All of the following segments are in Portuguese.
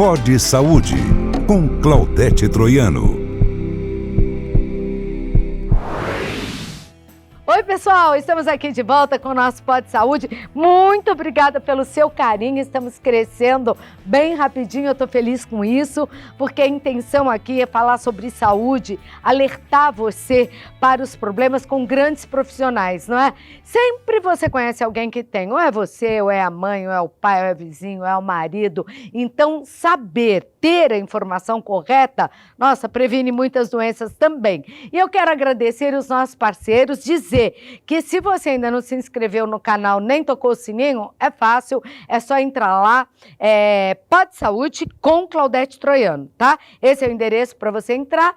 Pode Saúde, com Claudete Troiano. Oi, pessoal, estamos aqui de volta com o nosso Pode Saúde. Muito obrigada pelo seu carinho, estamos crescendo bem rapidinho, eu estou feliz com isso, porque a intenção aqui é falar sobre saúde, alertar você para os problemas com grandes profissionais, não é? Sempre você conhece alguém que tem, ou é você, ou é a mãe, ou é o pai, ou é o vizinho, ou é o marido. Então, saber, ter a informação correta, nossa, previne muitas doenças também. E eu quero agradecer os nossos parceiros, dizer que se você ainda não se inscreveu no canal nem tocou o sininho, é fácil, é só entrar lá, Pode Saúde com Claudete Troiano, tá? Esse é o endereço para você entrar.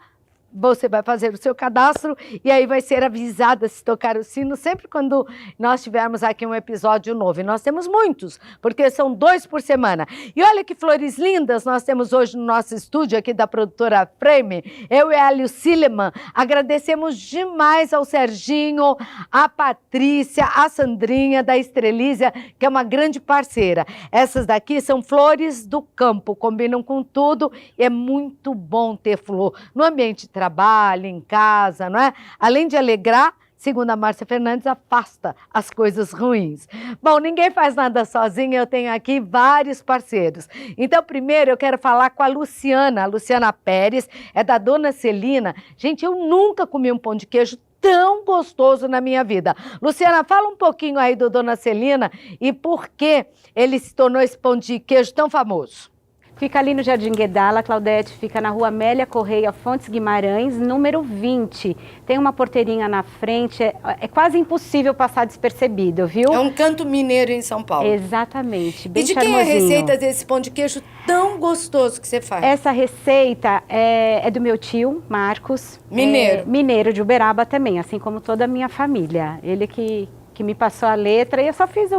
Você vai fazer o seu cadastro e aí vai ser avisada se tocar o sino sempre quando nós tivermos aqui um episódio novo. E nós temos muitos, porque são 2 por semana. E olha que flores lindas nós temos hoje no nosso estúdio aqui da produtora Frame. Eu e a Luciliman agradecemos demais ao Serginho, a Patrícia, a Sandrinha da Estrelízia, que é uma grande parceira. Essas daqui são flores do campo, combinam com tudo e é muito bom ter flor no ambiente de trabalho, em casa, não é? Além de alegrar, segundo a Márcia Fernandes, afasta as coisas ruins. Bom, ninguém faz nada sozinho, eu tenho aqui vários parceiros. Então, primeiro eu quero falar com a Luciana Pérez, é da Dona Celina. Gente, eu nunca comi um pão de queijo tão gostoso na minha vida. Luciana, fala um pouquinho aí do Dona Celina e por que ele se tornou esse pão de queijo tão famoso. Fica ali no Jardim Guedala, Claudete, fica na Rua Amélia Correia Fontes Guimarães, número 20. Tem uma porteirinha na frente, é quase impossível passar despercebido, viu? É um canto mineiro em São Paulo. Exatamente, bem charmosinho. E de charmosinho. quem é a receita desse pão de queijo tão gostoso que você faz? Essa receita é do meu tio, Marcos. Mineiro. Mineiro de Uberaba também, assim como toda a minha família. Ele que me passou a letra e eu só fiz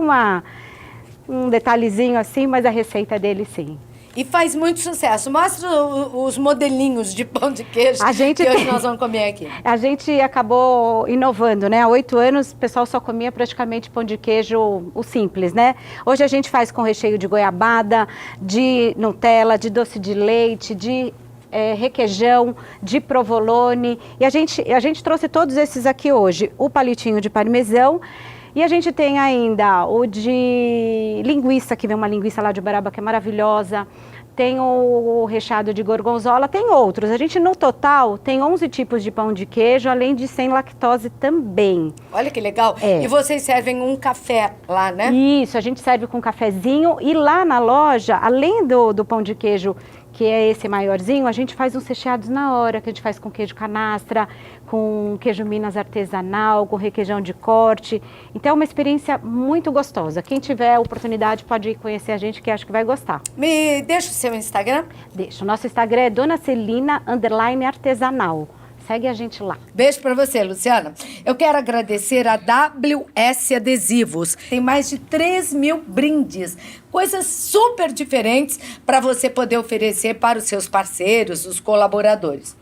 um detalhezinho assim, mas a receita dele sim. E faz muito sucesso. Mostra os modelinhos de pão de queijo que hoje nós vamos comer aqui. A gente acabou inovando, né? Há 8 anos o pessoal só comia praticamente pão de queijo, o simples, né? Hoje a gente faz com recheio de goiabada, de Nutella, de doce de leite, de requeijão, de provolone. E a gente trouxe todos esses aqui hoje. O palitinho de parmesão. E a gente tem ainda o de linguiça, que vem uma linguiça lá de Uberaba que é maravilhosa. Tem o recheado de gorgonzola, tem outros. A gente, no total, tem 11 tipos de pão de queijo, além de sem lactose também. Olha que legal. E vocês servem um café lá, né? Isso, a gente serve com um cafezinho. E lá na loja, além do pão de queijo, que é esse maiorzinho, a gente faz uns recheados na hora, que a gente faz com queijo canastra, com queijo Minas artesanal, com requeijão de corte. Então é uma experiência muito gostosa. Quem tiver oportunidade pode ir conhecer a gente, que acho que vai gostar. Me deixa o seu Instagram? Deixa. O nosso Instagram é Dona Celina _artesanal. Segue a gente lá. Beijo pra você, Luciana. Eu quero agradecer a WS Adesivos. Tem mais de 3.000 brindes, coisas super diferentes para você poder oferecer para os seus parceiros, os colaboradores.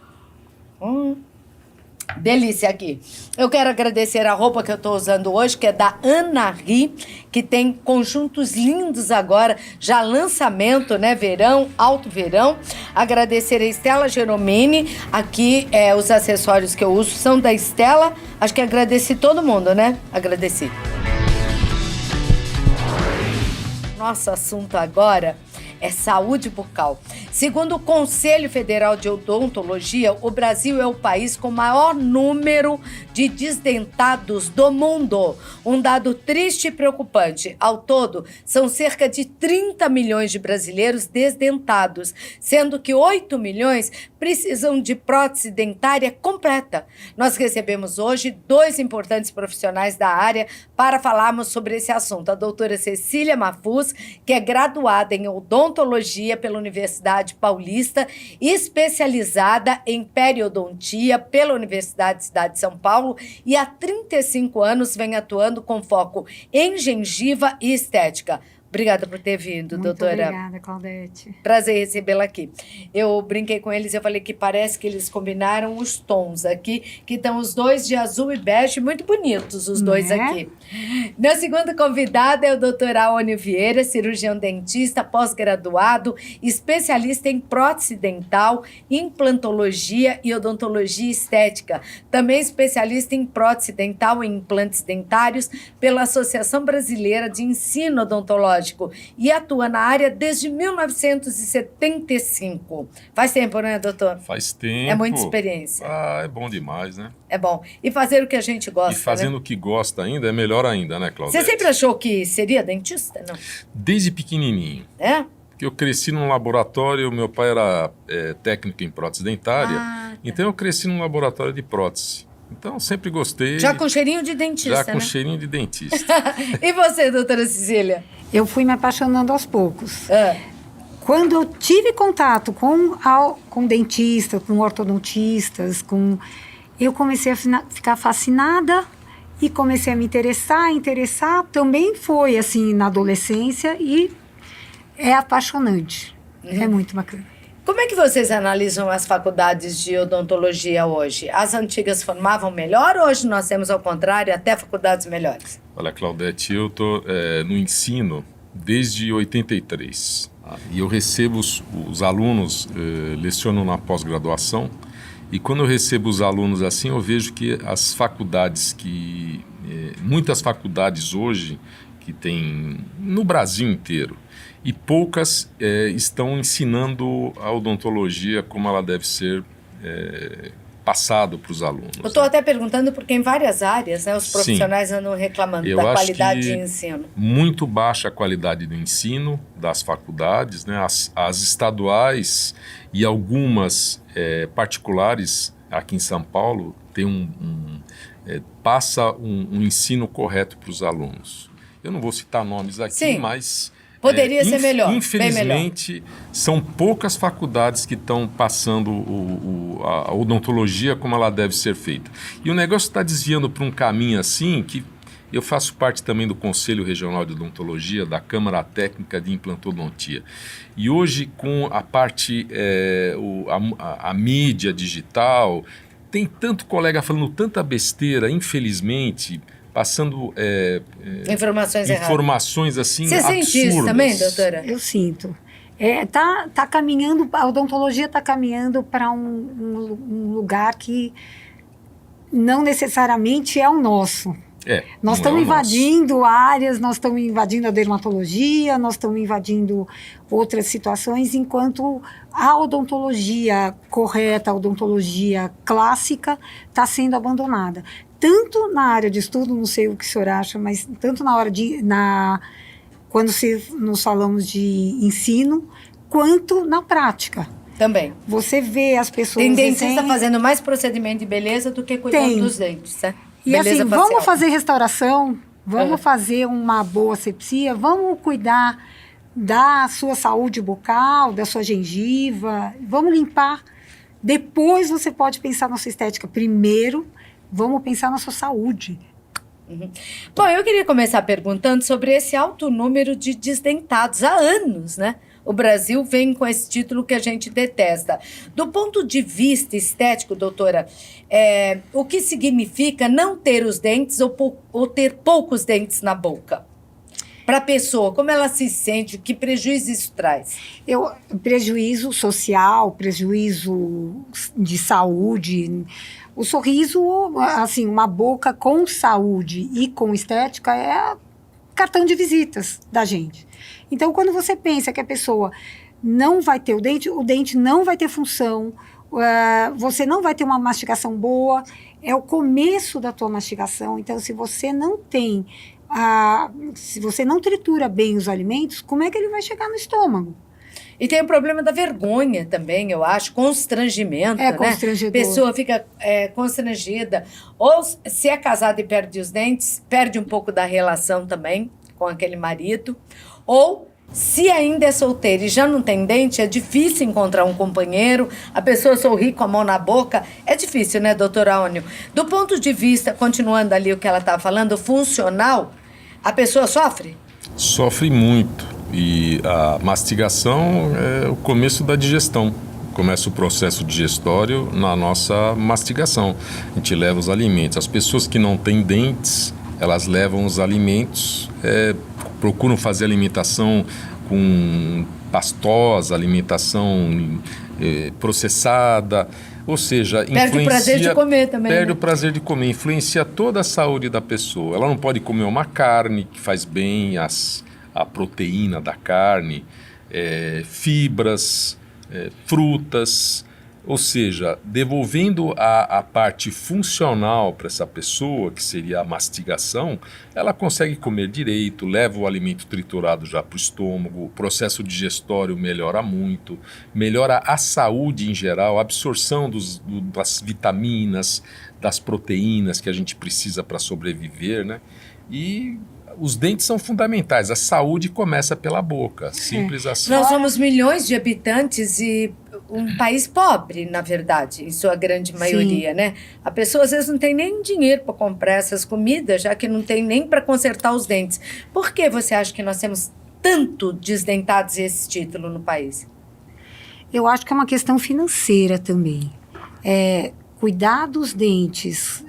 Delícia aqui. Eu quero agradecer a roupa que eu estou usando hoje, que é da Ana Ri, que tem conjuntos lindos agora, já lançamento, né? Verão, alto verão. Agradecer a Estela Geromini. Aqui, os acessórios que eu uso são da Estela. Acho que agradeci todo mundo, né? Agradeci. Nosso assunto agora é saúde bucal. Segundo o Conselho Federal de Odontologia, o Brasil é o país com maior número de desdentados do mundo. Um dado triste e preocupante. Ao todo, são cerca de 30 milhões de brasileiros desdentados, sendo que 8 milhões precisam de prótese dentária completa. Nós recebemos hoje 2 importantes profissionais da área para falarmos sobre esse assunto. A doutora Cecília Mafuz, que é graduada em odontologia pela Universidade Paulista, especializada em periodontia pela Universidade de Cidade de São Paulo e há 35 anos vem atuando com foco em gengiva e estética. Obrigada por ter vindo, Muito doutora. obrigada, Claudete. Prazer recebê-la aqui. Eu brinquei com eles, eu falei que parece que eles combinaram os tons aqui, que estão os dois de azul e bege, muito bonitos os dois aqui. Meu segundo convidado é o doutor Aônio Vieira, cirurgião dentista, pós-graduado, especialista em prótese dental, implantologia e odontologia estética. Também especialista em prótese dental e implantes dentários pela Associação Brasileira de Ensino Odontológico e atua na área desde 1975. Faz tempo, né, doutor? Faz tempo. É muita experiência. É bom demais, né? É bom. E fazer o que a gente gosta, E fazendo né? o que gosta ainda é melhor ainda, né, Claudete? Você sempre achou que seria dentista? Não. Desde pequenininho. É? Porque eu cresci num laboratório, meu pai era técnico em prótese dentária, Tá. então eu cresci num laboratório de prótese. Então, sempre gostei. Já com cheirinho de dentista, Já com né? cheirinho de dentista. E você, doutora Cecília? Eu fui me apaixonando aos poucos. Ah, Quando eu tive contato com dentistas, com ortodontistas, eu comecei a ficar fascinada e comecei a me interessar. Também foi assim na adolescência e é apaixonante. É muito bacana. como é que vocês analisam as faculdades de odontologia hoje? As antigas formavam melhor ou hoje nós temos, ao contrário, até faculdades melhores? Olha, Claudete, eu estou no ensino desde 83. E eu recebo os alunos, leciono na pós-graduação, e quando eu recebo os alunos assim, eu vejo que as faculdades muitas faculdades hoje, que tem no Brasil inteiro, e poucas estão ensinando a odontologia como ela deve ser passado para os alunos. Eu estou até perguntando porque em várias áreas, né, os profissionais andam reclamando Eu da acho qualidade que de ensino. Muito baixa a qualidade do ensino das faculdades, né? As estaduais e algumas particulares aqui em São Paulo têm passa um ensino correto para os alunos. Eu não vou citar nomes aqui, Sim. mas Poderia ser melhor, infelizmente, são poucas faculdades que estão passando a odontologia como ela deve ser feita. E o negócio está desviando para um caminho assim que eu faço parte também do Conselho Regional de Odontologia, da Câmara Técnica de Implantodontia. E hoje, com a parte, a mídia digital, tem tanto colega falando tanta besteira, infelizmente, passando informações assim Você absurdas. sente isso também, doutora? Eu sinto. Tá caminhando, a odontologia está caminhando para um lugar que não necessariamente é o nosso. Nós estamos invadindo áreas, nós estamos invadindo a dermatologia, nós estamos invadindo outras situações, enquanto a odontologia correta, a odontologia clássica está sendo abandonada. Tanto na área de estudo, não sei o que o senhor acha, mas tanto quando nós falamos de ensino, quanto na prática. Também. Você vê as pessoas... Tem dentista fazendo mais procedimento de beleza do que cuidando dos dentes, né? E Beleza assim, facial. vamos fazer restauração, vamos fazer uma boa asepsia, vamos cuidar da sua saúde bucal, da sua gengiva, vamos limpar. Depois você pode pensar na sua estética. Primeiro, vamos pensar na sua saúde. Bom, eu queria começar perguntando sobre esse alto número de desdentados há anos, né? O Brasil vem com esse título que a gente detesta. Do ponto de vista estético, doutora, o que significa não ter os dentes ou ter poucos dentes na boca? Para a pessoa, como ela se sente, que prejuízo isso traz? Prejuízo social, prejuízo de saúde. O sorriso, assim, uma boca com saúde e com estética é cartão de visitas da gente. Então, quando você pensa que a pessoa não vai ter o dente não vai ter função, você não vai ter uma mastigação boa, é o começo da tua mastigação. Então, se você não tem, se você não tritura bem os alimentos, como é que ele vai chegar no estômago? E tem o problema da vergonha também, eu acho, constrangimento, né? Constrangedor. A pessoa fica constrangida. Ou se é casada e perde os dentes, perde um pouco da relação também com aquele marido. Ou, se ainda é solteira e já não tem dente, é difícil encontrar um companheiro, a pessoa sorri com a mão na boca, é difícil, né, doutora Aônio? Do ponto de vista, continuando ali o que ela estava falando, funcional, a pessoa sofre? Sofre muito. E a mastigação é o começo da digestão. Começa o processo digestório na nossa mastigação. A gente leva os alimentos. As pessoas que não têm dentes, elas levam os alimentos, procuram fazer alimentação com pastosa, alimentação processada, ou seja, perde o prazer de comer também. Perde né? o prazer de comer, influencia toda a saúde da pessoa. Ela não pode comer uma carne que faz bem a proteína da carne, fibras, frutas, ou seja, devolvendo a parte funcional para essa pessoa, que seria a mastigação, ela consegue comer direito, leva o alimento triturado já para o estômago, o processo digestório melhora muito, melhora a saúde em geral, a absorção das vitaminas, das proteínas que a gente precisa para sobreviver, né? E os dentes são fundamentais, a saúde começa pela boca, simples assim. Nós somos milhões de habitantes e um país pobre, na verdade, em sua grande maioria, Sim. né? A pessoa às vezes não tem nem dinheiro para comprar essas comidas, já que não tem nem para consertar os dentes. Por que você acha que nós temos tanto desdentados e esse título no país? Eu acho que é uma questão financeira também. Cuidar dos dentes...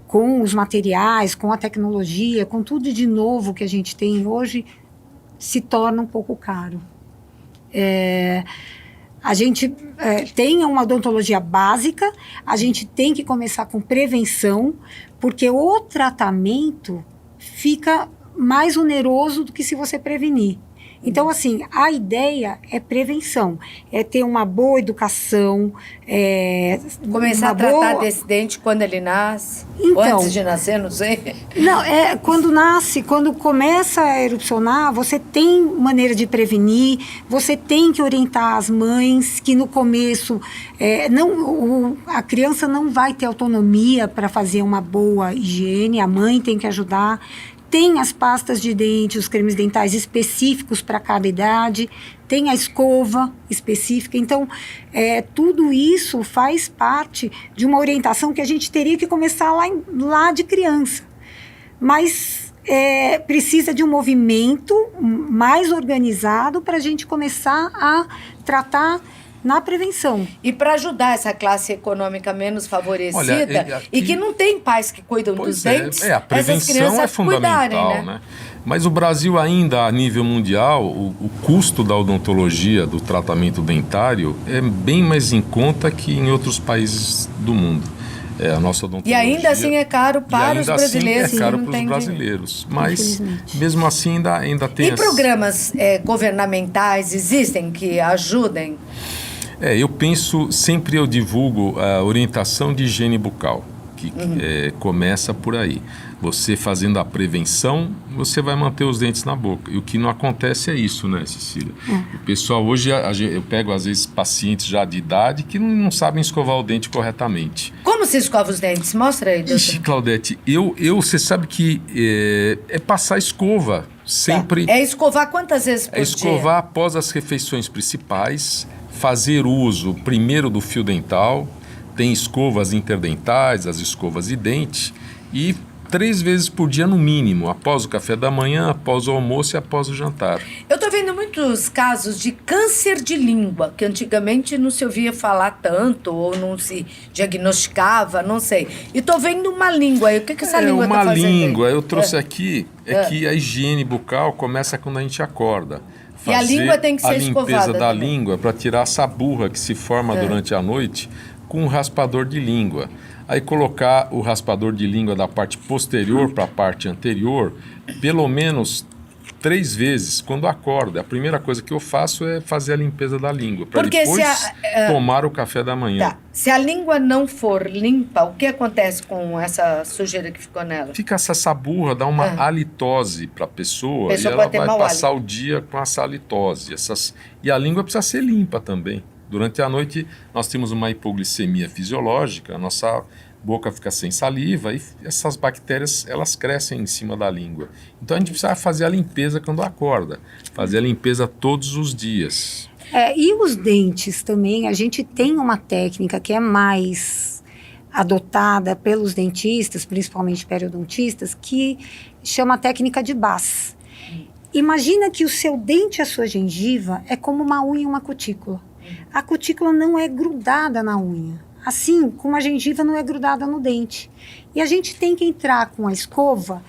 com os materiais, com a tecnologia, com tudo de novo que a gente tem hoje, se torna um pouco caro. A gente tem uma odontologia básica, a gente tem que começar com prevenção, porque o tratamento fica mais oneroso do que se você prevenir. Então, assim, a ideia é prevenção, é ter uma boa educação. Começar a tratar desse dente quando ele nasce, ou antes de nascer, não sei. Não, quando nasce, quando começa a erupcionar, você tem maneira de prevenir, você tem que orientar as mães, que no começo a criança não vai ter autonomia para fazer uma boa higiene, a mãe tem que ajudar. Tem as pastas de dente, os cremes dentais específicos para cada idade, tem a escova específica. Então, tudo isso faz parte de uma orientação que a gente teria que começar lá de criança. Mas precisa de um movimento mais organizado para a gente começar a tratar na prevenção. E para ajudar essa classe econômica menos favorecida, e que não tem pais que cuidam dos dentes, a prevenção é fundamental, né? Mas o Brasil ainda, a nível mundial, o custo da odontologia, do tratamento dentário, é bem mais em conta que em outros países do mundo. A nossa odontologia. E ainda assim é caro para os brasileiros. Assim é caro para os brasileiros. Mas, mesmo assim, ainda tem... E programas governamentais existem que ajudem? Eu penso, sempre eu divulgo a orientação de higiene bucal, que começa por aí. Você fazendo a prevenção, você vai manter os dentes na boca. E o que não acontece é isso, né, Cecília? O pessoal hoje, eu pego às vezes pacientes já de idade que não sabem escovar o dente corretamente. Como se escova os dentes? Mostra aí, doutor. Ixi, Claudete, você sabe que é passar escova sempre... É escovar quantas vezes por dia? Escovar após as refeições principais, fazer uso primeiro do fio dental, tem escovas interdentais, as escovas de dente, e 3 vezes por dia no mínimo, após o café da manhã, após o almoço e após o jantar. Eu estou vendo muitos casos de câncer de língua, que antigamente não se ouvia falar tanto, ou não se diagnosticava, não sei. E estou vendo uma língua aí, o que essa língua está fazendo? Uma língua, eu trouxe aqui, que a higiene bucal começa quando a gente acorda. E a língua tem que ser escovada. A limpeza da língua para tirar essa burra que se forma durante a noite com um raspador de língua. Aí colocar o raspador de língua da parte posterior para a parte anterior, pelo menos 3 vezes quando acorda. A primeira coisa que eu faço é fazer a limpeza da língua, para depois tomar o café da manhã. Tá. Se a língua não for limpa, o que acontece com essa sujeira que ficou nela? Fica essa burra, dá uma halitose para a pessoa e ela vai passar o dia com essa halitose. E a língua precisa ser limpa também. Durante a noite nós temos uma hipoglicemia fisiológica, a nossa boca fica sem saliva e essas bactérias elas crescem em cima da língua. Então a gente precisa fazer a limpeza quando acorda, fazer a limpeza todos os dias. E os dentes também, a gente tem uma técnica que é mais adotada pelos dentistas, principalmente periodontistas, que chama a técnica de Bass. Imagina que o seu dente e a sua gengiva é como uma unha e uma cutícula. A cutícula não é grudada na unha, assim como a gengiva não é grudada no dente. E a gente tem que entrar com a escova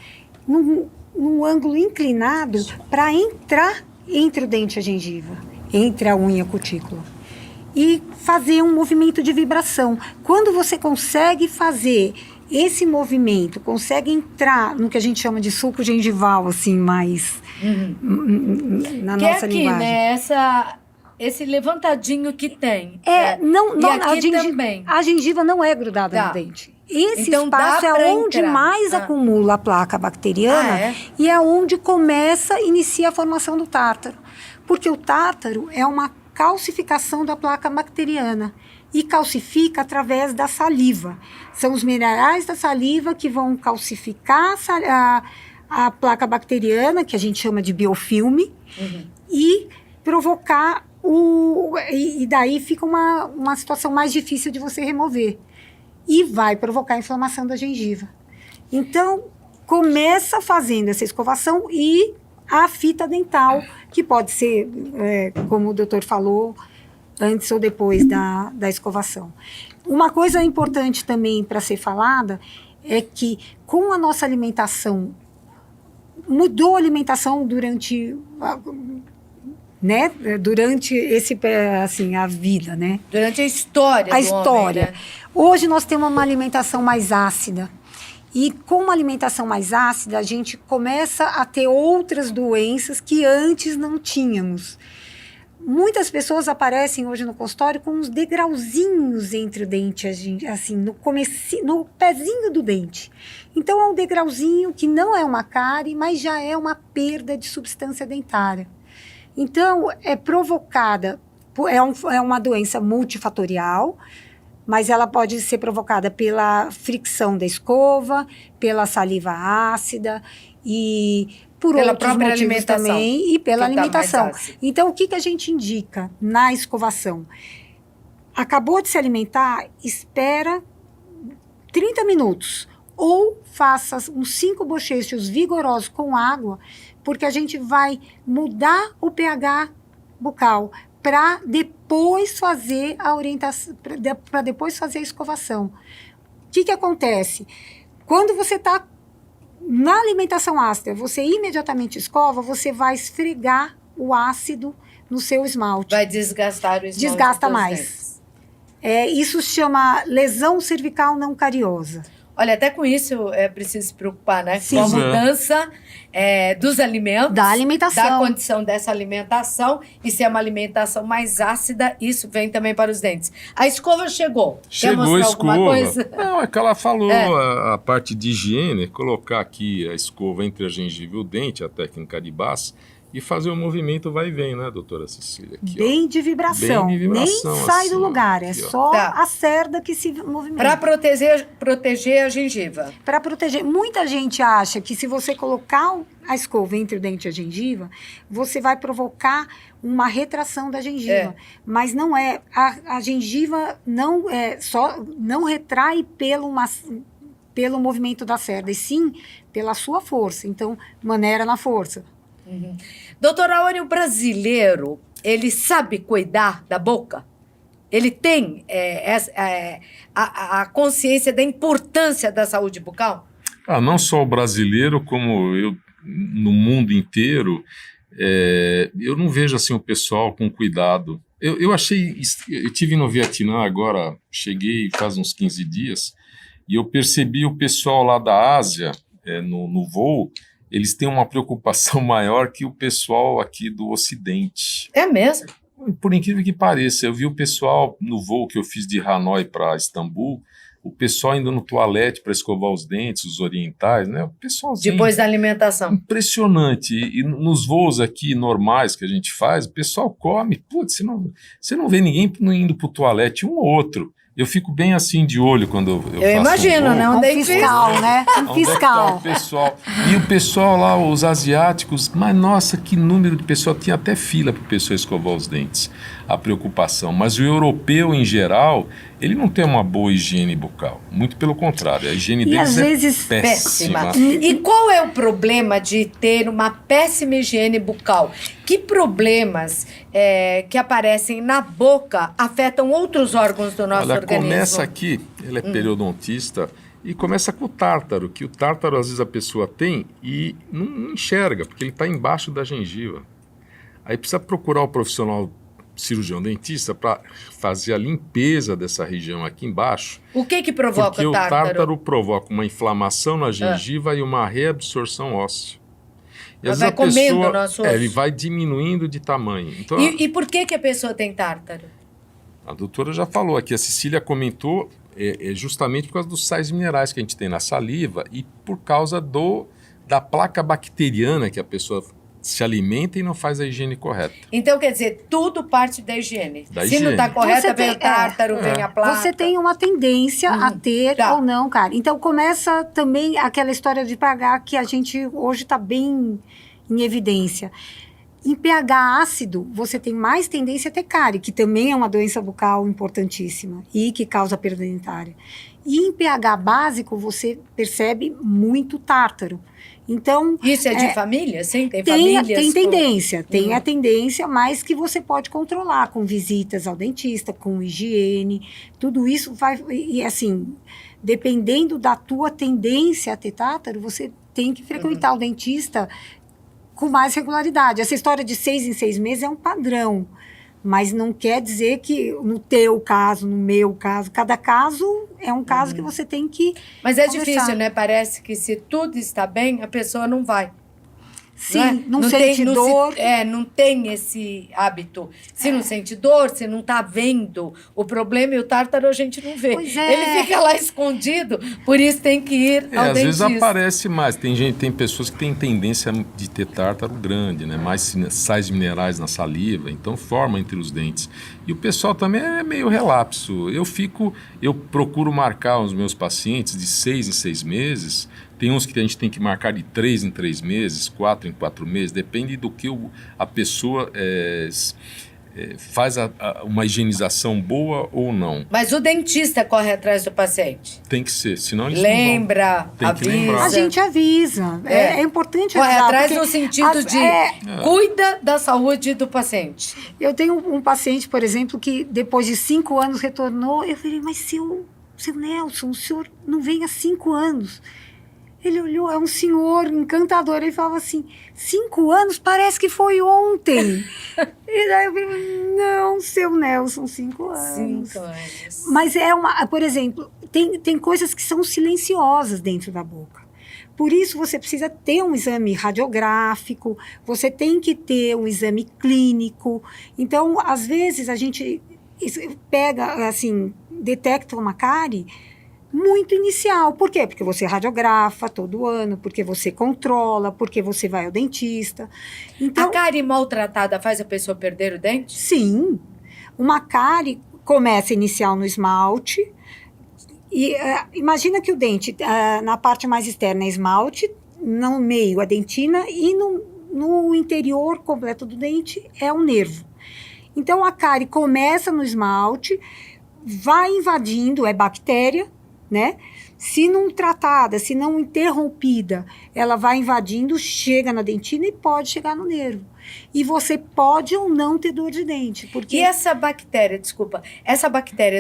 num ângulo inclinado para entrar entre o dente e a gengiva, entre a unha e a cutícula. E fazer um movimento de vibração. Quando você consegue fazer esse movimento, consegue entrar no que a gente chama de sulco gengival, assim, mais na que nossa é aqui, linguagem. Né? Esse levantadinho que tem. Não, e aqui também. A gengiva não é grudada no dente. Esse então, espaço é onde entrar. mais acumula a placa bacteriana e é onde inicia a formação do tártaro. Porque o tártaro é uma calcificação da placa bacteriana e calcifica através da saliva. São os minerais da saliva que vão calcificar a placa bacteriana, que a gente chama de biofilme, e provocar e daí fica uma situação mais difícil de você remover. E vai provocar a inflamação da gengiva. Então, começa fazendo essa escovação e a fita dental, que pode ser, como o doutor falou, antes ou depois da escovação. Uma coisa importante também para ser falada é que com a nossa alimentação, mudou a alimentação durante a vida, né? Durante a história do homem, né? Hoje nós temos uma alimentação mais ácida. E com uma alimentação mais ácida, a gente começa a ter outras doenças que antes não tínhamos. Muitas pessoas aparecem hoje no consultório com uns degrauzinhos entre o dente, assim, no pezinho do dente. Então, é um degrauzinho que não é uma cárie, mas já é uma perda de substância dentária. Então, é provocada, é uma doença multifatorial, mas ela pode ser provocada pela fricção da escova, pela saliva ácida e por pela outros própria motivos alimentação, também e pela alimentação. Tá, então, o que a gente indica na escovação? Acabou de se alimentar, espera 30 minutos ou faça uns 5 bochechos vigorosos com água, porque a gente vai mudar o pH bucal para depois fazer a orientação, para depois fazer a escovação. O que acontece? Quando você está na alimentação ácida, você imediatamente escova, você vai esfregar o ácido no seu esmalte. Vai desgastar o esmalte. Desgasta mais. Isso se chama lesão cervical não cariosa. Olha, até com isso é preciso se preocupar, né? Sim. Com a mudança dos alimentos. Da alimentação. Da condição dessa alimentação. E se é uma alimentação mais ácida, isso vem também para os dentes. A escova chegou. Quer mostrar a escova. Alguma coisa? Não, é que ela falou a parte de higiene, colocar aqui a escova entre a gengiva e o dente, a técnica de Bass, e fazer o movimento vai e vem, né, doutora Cecília? Aqui, bem de vibração. Bem de vibração. Nem sai assim, do lugar, é só Tá. a cerda que se movimenta. Para proteger a gengiva. Para proteger. Muita gente acha que se você colocar a escova entre o dente e a gengiva, você vai provocar uma retração da gengiva. Mas não é. A gengiva não retrai pelo movimento da cerda, e sim pela sua força. Então, maneira na força. Doutora Auri, o brasileiro, ele sabe cuidar da boca? Ele tem a consciência da importância da saúde bucal? Não só o brasileiro, como eu, no mundo inteiro, eu não vejo assim o pessoal com cuidado. Eu tive no Vietnã agora, cheguei faz uns 15 dias, e eu percebi o pessoal lá da Ásia, no voo, eles têm uma preocupação maior que o pessoal aqui do Ocidente. É mesmo? Por incrível que pareça, eu vi o pessoal no voo que eu fiz de Hanoi para Istambul, o pessoal indo no toalete para escovar os dentes, os orientais, né? O pessoalzinho. Depois da alimentação. Impressionante. E nos voos aqui normais que a gente faz, o pessoal come. Putz, você não vê ninguém indo para o toalete, um ou outro. Eu fico bem assim de olho quando eu faço imagino, voo. né? Um fiscal, né? Um fiscal. O pessoal. E o pessoal lá, os asiáticos, mas nossa, que número de pessoal, tinha até fila para o pessoal escovar os dentes, a preocupação. Mas o europeu, em geral, ele não tem uma boa higiene bucal. Muito pelo contrário, a higiene deles às vezes é péssima. E qual é o problema de ter uma péssima higiene bucal? Que problemas que aparecem na boca afetam outros órgãos do nosso organismo? Começa aqui, ele é periodontista, e começa com o tártaro, que o tártaro às vezes a pessoa tem e não enxerga, porque ele está embaixo da gengiva. Aí precisa procurar o profissional cirurgião dentista para fazer a limpeza dessa região aqui embaixo. O que provoca porque o tártaro? Porque o tártaro provoca uma inflamação na gengiva e uma reabsorção óssea. E vai comendo o nosso osso. Ele vai diminuindo de tamanho. Então, e por que a pessoa tem tártaro? A doutora já falou aqui, a Cecília comentou, é justamente por causa dos sais minerais que a gente tem na saliva e por causa da placa bacteriana que a pessoa se alimenta e não faz a higiene correta. Então, quer dizer, tudo parte da higiene. Se não está correta, vem o tártaro, vem a placa. Você tem uma tendência a ter ou não, cara. Então, começa também aquela história de pH que a gente hoje está bem em evidência. Em pH ácido, você tem mais tendência a ter cárie, que também é uma doença bucal importantíssima e que causa perda dentária. E em pH básico, você percebe muito tártaro. Então, isso é de família? Sim, tem famílias? Tem tendência, tem a tendência, mas que você pode controlar com visitas ao dentista, com higiene, tudo isso vai, e assim, dependendo da tua tendência a ter tártaro, você tem que frequentar o dentista com mais regularidade. Essa história de 6 em 6 meses é um padrão, mas não quer dizer que no teu caso, no meu caso, cada caso é um caso que você tem que Mas é conversar. difícil, né? Parece que se tudo está bem, a pessoa não vai. Sim, não sente dor. Não tem esse hábito. Se não sente dor, se não está vendo o problema, e o tártaro a gente não vê. Pois é. Ele fica lá escondido, por isso tem que ir ao às dentista. vezes aparece mais. Tem pessoas que têm tendência de ter tártaro grande, né? Mais sais minerais na saliva, então forma entre os dentes. E o pessoal também é meio relapso. Eu procuro marcar os meus pacientes de 6 em 6 meses. Tem uns que a gente tem que marcar de 3 em 3 meses, 4 em 4 meses, depende do que a pessoa faz uma higienização boa ou não. Mas o dentista corre atrás do paciente? Tem que ser, senão eles lembra, não vão. avisa. A gente avisa. É importante corre avisar. Corre atrás no sentido de cuida da saúde do paciente. Eu tenho um paciente, por exemplo, que depois de 5 anos retornou. Eu falei, mas seu Nelson, o senhor não vem há 5 anos. Ele olhou, é um senhor encantador. Ele falava assim, 5 anos parece que foi ontem. E daí eu falei, não, seu Nelson, 5 anos. 5 anos. Mas por exemplo, tem coisas que são silenciosas dentro da boca. Por isso você precisa ter um exame radiográfico, você tem que ter um exame clínico. Então, às vezes, a gente pega, assim, detecta uma cárie muito inicial. Por quê? Porque você radiografa todo ano, porque você controla, porque você vai ao dentista. Então, a cárie maltratada faz a pessoa perder o dente? Sim. Uma cárie começa inicial no esmalte. E imagina que o dente, na parte mais externa é esmalte, no meio a dentina e no interior completo do dente é o nervo. Então, a cárie começa no esmalte, vai invadindo, é bactéria, né? Se não tratada, se não interrompida, ela vai invadindo, chega na dentina e pode chegar no nervo. E você pode ou não ter dor de dente. Porque... E essa bactéria,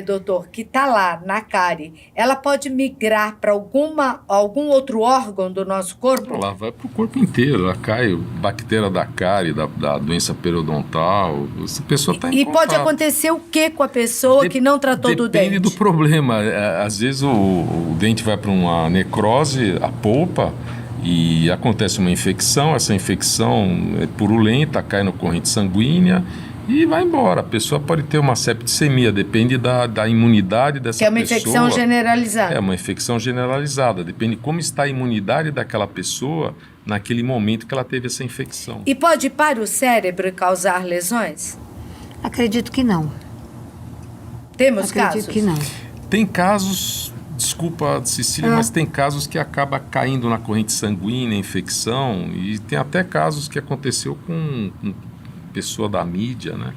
doutor, que está lá na cárie, ela pode migrar para algum outro órgão do nosso corpo? Ela vai para o corpo inteiro. Ela cai, bactéria da cárie, da doença periodontal. Essa pessoa está em E contato. pode acontecer o que com a pessoa que não tratou do dente? Depende do problema. Às vezes o dente vai para uma necrose, a polpa, e acontece uma infecção. Essa infecção é purulenta, cai na corrente sanguínea e vai embora. A pessoa pode ter uma septicemia, depende da imunidade dessa pessoa. Que é uma infecção generalizada. É uma infecção generalizada, depende de como está a imunidade daquela pessoa naquele momento que ela teve essa infecção. E pode ir para o cérebro e causar lesões? Acredito que não. Temos casos? Acredito que não. Tem casos... Desculpa, Cecília, mas tem casos que acaba caindo na corrente sanguínea, infecção, e tem até casos que aconteceu com pessoa da mídia, né?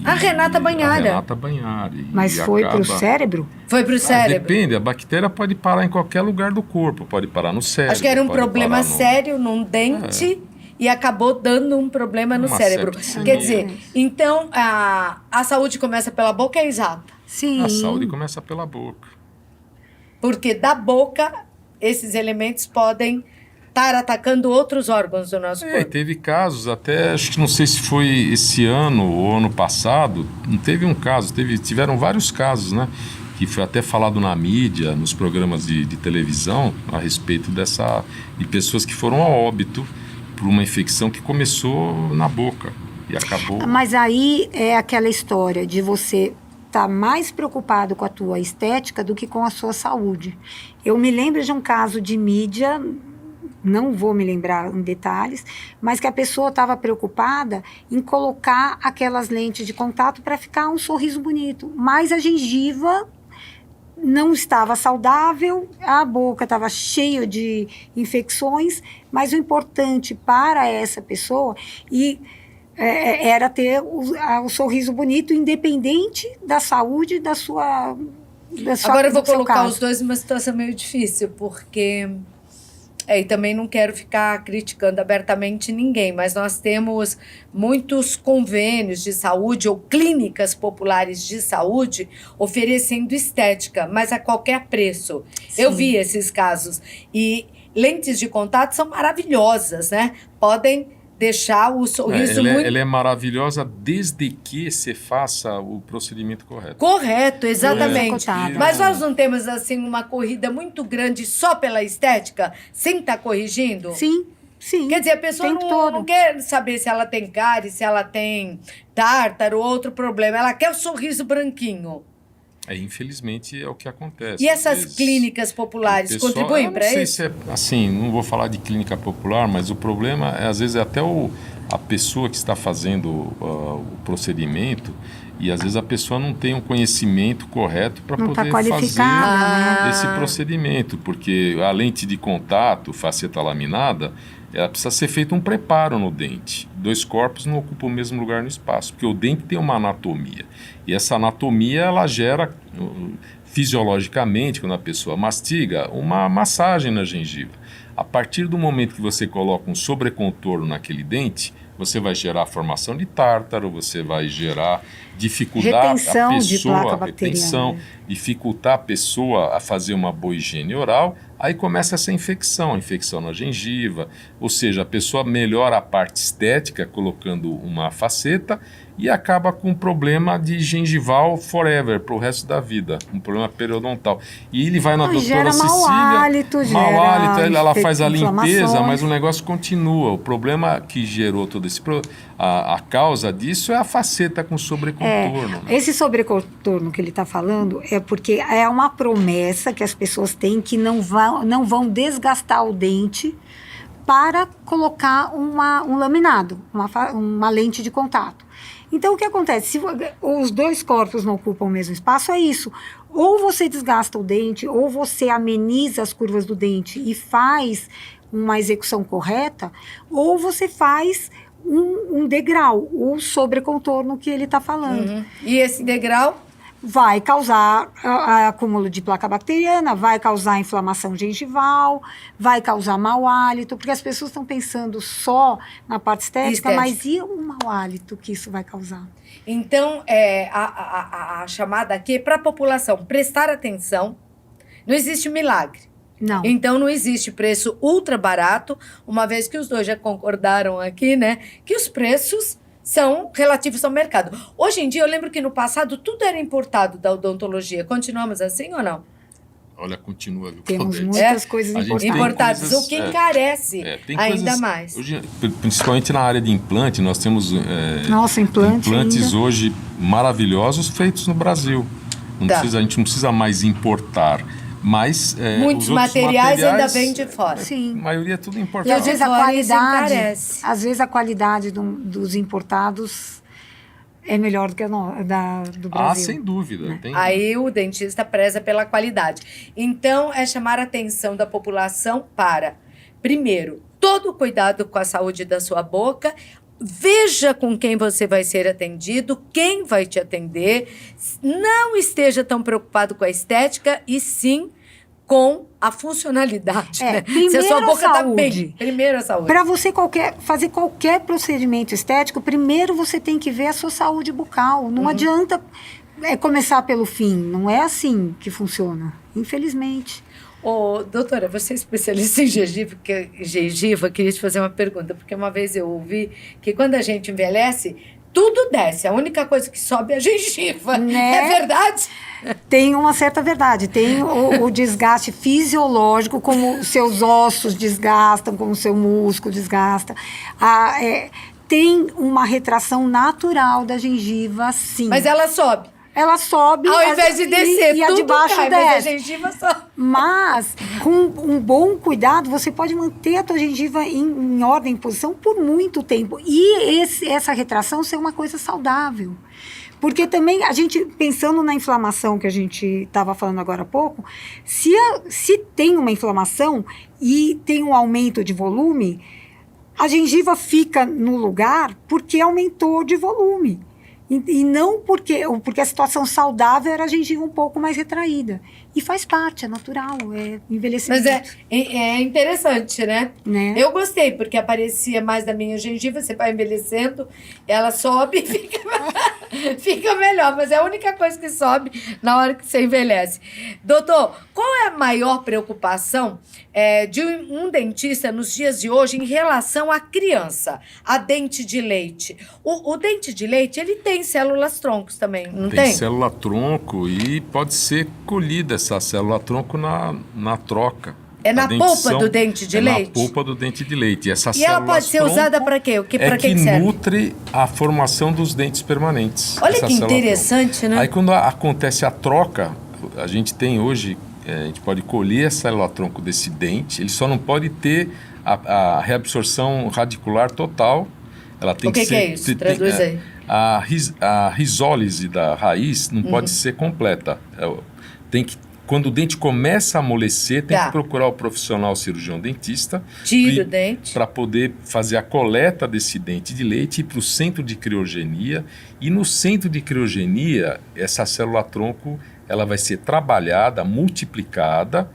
A Renata Banhara. A Renata Banhara. Mas foi para o cérebro? Foi para o cérebro. Depende, a bactéria pode parar em qualquer lugar do corpo, pode parar no cérebro. Acho que era um problema sério num dente e acabou dando um problema no cérebro. Quer dizer, então a saúde começa pela boca, é exato? Sim. A saúde começa pela boca. Porque da boca, esses elementos podem estar atacando outros órgãos do nosso corpo. Teve casos, até acho que não sei se foi esse ano ou ano passado, não teve um caso, tiveram vários casos, né? Que foi até falado na mídia, nos programas de televisão, a respeito de pessoas que foram a óbito por uma infecção que começou na boca e acabou. Mas aí é aquela história de você estar mais preocupado com a tua estética do que com a sua saúde. Eu me lembro de um caso de mídia, não vou me lembrar em detalhes, mas que a pessoa estava preocupada em colocar aquelas lentes de contato para ficar um sorriso bonito, mas a gengiva não estava saudável, a boca estava cheia de infecções, mas o importante para essa pessoa era ter o sorriso bonito, independente da saúde da sua Agora eu vou colocar os dois numa situação meio difícil, porque... e também não quero ficar criticando abertamente ninguém, mas nós temos muitos convênios de saúde ou clínicas populares de saúde oferecendo estética, mas a qualquer preço. Sim. Eu vi esses casos. E lentes de contato são maravilhosas, né? Podem deixar o sorriso muito... Ela é maravilhosa desde que você faça o procedimento correto. Correto, exatamente. Correto. Mas nós não temos, assim, uma corrida muito grande só pela estética, sem estar corrigindo? Sim, sim. Quer dizer, a pessoa não quer saber se ela tem cárie, se ela tem tártaro ou outro problema. Ela quer o sorriso branquinho. Infelizmente é o que acontece. E essas clínicas populares contribuem para isso? Não sei se é assim, não vou falar de clínica popular, mas o problema às vezes é até a pessoa que está fazendo o procedimento, e às vezes a pessoa não tem um conhecimento correto para poder fazer esse procedimento, porque a lente de contato, faceta laminada, ela precisa ser feito um preparo no dente. Dois corpos não ocupam o mesmo lugar no espaço, porque o dente tem uma anatomia. E essa anatomia, ela gera fisiologicamente, quando a pessoa mastiga, uma massagem na gengiva. A partir do momento que você coloca um sobrecontorno naquele dente, você vai gerar formação de tártaro, você vai gerar dificuldade retenção de placa bacteriana, dificultar a pessoa a fazer uma boa higiene oral. Aí começa essa infecção na gengiva, ou seja, a pessoa melhora a parte estética colocando uma faceta e acaba com um problema de gengival forever, para o resto da vida, um problema periodontal. E ele vai na doutora Cecília... Mau hálito, ela faz a limpeza, mas o negócio continua. O problema que gerou todo esse... A causa disso é a faceta com sobrecontorno. Esse sobrecontorno que ele está falando é porque é uma promessa que as pessoas têm que não vão desgastar o dente para colocar um laminado, uma lente de contato. Então, o que acontece? Se os dois corpos não ocupam o mesmo espaço, é isso. Ou você desgasta o dente, ou você ameniza as curvas do dente e faz uma execução correta, ou você faz um degrau, o sobrecontorno que ele está falando. Uhum. E esse degrau? Vai causar acúmulo de placa bacteriana, vai causar inflamação gengival, vai causar mau hálito, porque as pessoas estão pensando só na parte estética, mas e o mau hálito que isso vai causar? Então, a chamada aqui é para a população prestar atenção. Não existe milagre. Não. Então, não existe preço ultra barato, uma vez que os dois já concordaram aqui, né, que os preços são relativos ao mercado. Hoje em dia, eu lembro que no passado tudo era importado da odontologia. Continuamos assim ou não? Olha, continua. Temos muitas coisas importadas, o que encarece ainda mais. Hoje, principalmente na área de implante, nós temos implantes ainda hoje maravilhosos feitos no Brasil. A gente não precisa mais importar. Mas muitos materiais ainda vêm de fora. Sim. A maioria é tudo importado. E às vezes a qualidade dos importados é melhor do que do Brasil. Ah, sem dúvida. Né? Aí o dentista preza pela qualidade. Então, é chamar a atenção da população para, primeiro, todo o cuidado com a saúde da sua boca, veja com quem você vai ser atendido, quem vai te atender. Não esteja tão preocupado com a estética e sim com a funcionalidade. Né? Se a sua boca está bem, primeiro a saúde. Para você fazer qualquer procedimento estético, primeiro você tem que ver a sua saúde bucal. Não adianta começar pelo fim. Não é assim que funciona, infelizmente. Doutora, você é especialista em gengiva, queria te fazer uma pergunta, porque uma vez eu ouvi que quando a gente envelhece, tudo desce, a única coisa que sobe é a gengiva, né? É verdade? Tem uma certa verdade, tem o desgaste fisiológico, como os seus ossos desgastam, como o seu músculo desgasta, tem uma retração natural da gengiva, sim. Mas ela sobe? Ela sobe ao invés de descer, e a de baixo cai, desce. Mas a gengiva sobe. Mas, com um bom cuidado, você pode manter a tua gengiva em ordem, em posição, por muito tempo. E essa retração ser uma coisa saudável. Porque também, a gente, pensando na inflamação que a gente estava falando agora há pouco, se tem uma inflamação e tem um aumento de volume, a gengiva fica no lugar porque aumentou de volume. E não porque a situação saudável era a gengiva um pouco mais retraída. E faz parte, é natural, é envelhecimento. Mas é interessante, né? Eu gostei, porque aparecia mais da minha gengiva, você vai envelhecendo, ela sobe e fica melhor. Mas é a única coisa que sobe na hora que você envelhece. Doutor, qual é a maior preocupação de um dentista nos dias de hoje em relação à criança, a dente de leite? O dente de leite, ele tem células troncos também, não tem? Tem célula tronco e pode ser colhida essa célula tronco na troca. É na polpa do dente de leite? Na polpa do dente de leite. E ela pode ser usada para quê? Para que serve? Nutre a formação dos dentes permanentes. Olha que interessante, né? Aí quando acontece a troca, a gente tem hoje, a gente pode colher a célula tronco desse dente, ele só não pode ter a reabsorção radicular total. Ela tem o que é isso? Traduz aí. A risólise da raiz não pode ser completa. Quando o dente começa a amolecer, tem que procurar o profissional cirurgião dentista. Tira o dente. Para poder fazer a coleta desse dente de leite e ir para o centro de criogenia. E no centro de criogenia, essa célula tronco ela vai ser trabalhada, multiplicada,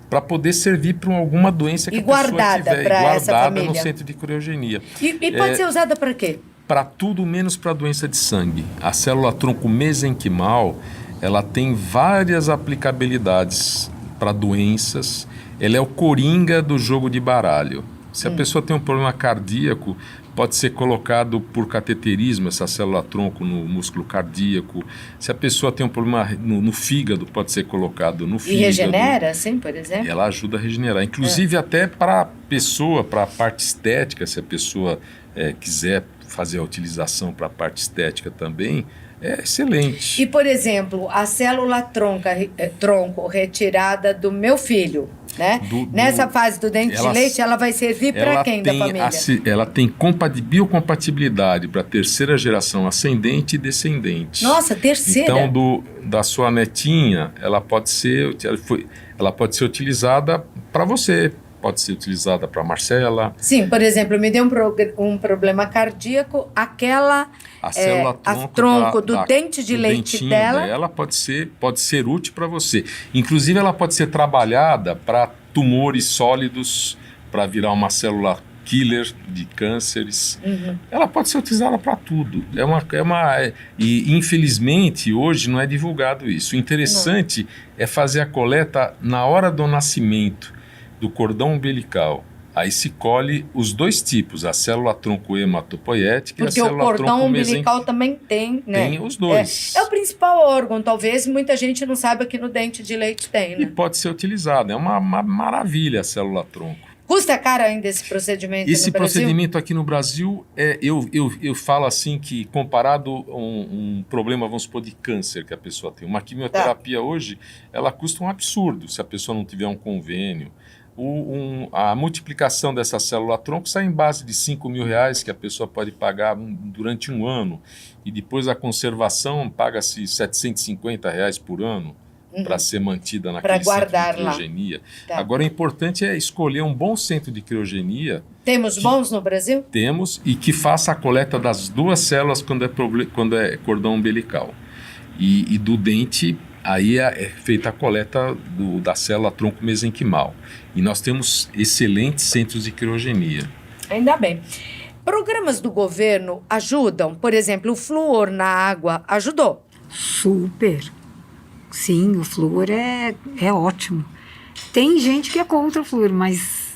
para poder servir para alguma doença que a pessoa tiver. Guardada no centro de criogenia. E pode ser usada para quê? Para tudo menos para doença de sangue. A célula tronco mesenquimal, ela tem várias aplicabilidades para doenças. Ela é o coringa do jogo de baralho. Se a pessoa tem um problema cardíaco, pode ser colocado por cateterismo, essa célula tronco no músculo cardíaco. Se a pessoa tem um problema no fígado, pode ser colocado no fígado. E regenera, assim, por exemplo? Ela ajuda a regenerar. Inclusive até para a pessoa, para a parte estética, se a pessoa quiser fazer a utilização para a parte estética também, é excelente. E, por exemplo, a célula tronco retirada do meu filho, né? Nessa fase do dente de leite, ela vai servir para quem da família? Ela tem biocompatibilidade para terceira geração ascendente e descendente. Nossa, terceira? Então, da sua netinha, ela pode ser utilizada para você. Pode ser utilizada para Marcela. Sim, por exemplo, me deu um problema cardíaco, a célula tronco do dente de leite dela pode ser útil para você. Inclusive, ela pode ser trabalhada para tumores sólidos, para virar uma célula killer de cânceres. Ela pode ser utilizada para tudo. E infelizmente hoje não é divulgado isso. O interessante é fazer a coleta na hora do nascimento do cordão umbilical. Aí se colhe os dois tipos, a célula tronco hematopoética e a célula tronco Porque o cordão umbilical também tem, né? Tem os dois. É o principal órgão, talvez muita gente não saiba que no dente de leite tem, né? E pode ser utilizado, é uma maravilha a célula tronco. Custa caro ainda esse procedimento no Brasil? Esse procedimento aqui no Brasil, eu falo assim que comparado a um problema, vamos supor, de câncer que a pessoa tem. Uma quimioterapia hoje, ela custa um absurdo se a pessoa não tiver um convênio. A multiplicação dessa célula tronco sai em base de R$5.000 que a pessoa pode pagar durante um ano. E depois a conservação paga-se R$750 por ano. para ser mantida naquele centro de criogenia. Tá. Agora, o importante é escolher um bom centro de criogenia. Temos bons no Brasil? Temos, e que faça a coleta das 2 células quando é cordão umbilical. E do dente, aí é feita a coleta da célula tronco mesenquimal. E nós temos excelentes centros de criogenia. Ainda bem. Programas do governo ajudam? Por exemplo, o flúor na água ajudou? Super. Sim, o flúor é ótimo. Tem gente que é contra o flúor, mas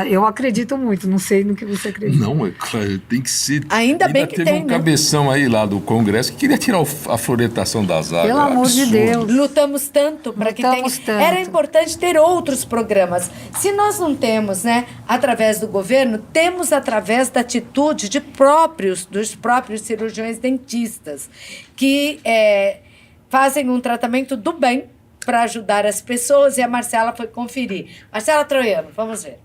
eu acredito muito. Não sei no que você acredita. Não, é claro, tem que ser... Ainda bem que teve tem, um cabeção aí lá do Congresso que queria tirar a fluoretação das águas. Pelo amor de Deus. Lutamos tanto para que tenha... Era importante ter outros programas. Se nós não temos, né, através do governo, temos através da atitude dos próprios cirurgiões dentistas, que fazem um tratamento do bem para ajudar as pessoas, e a Marcela foi conferir. Marcela Troiano, vamos ver.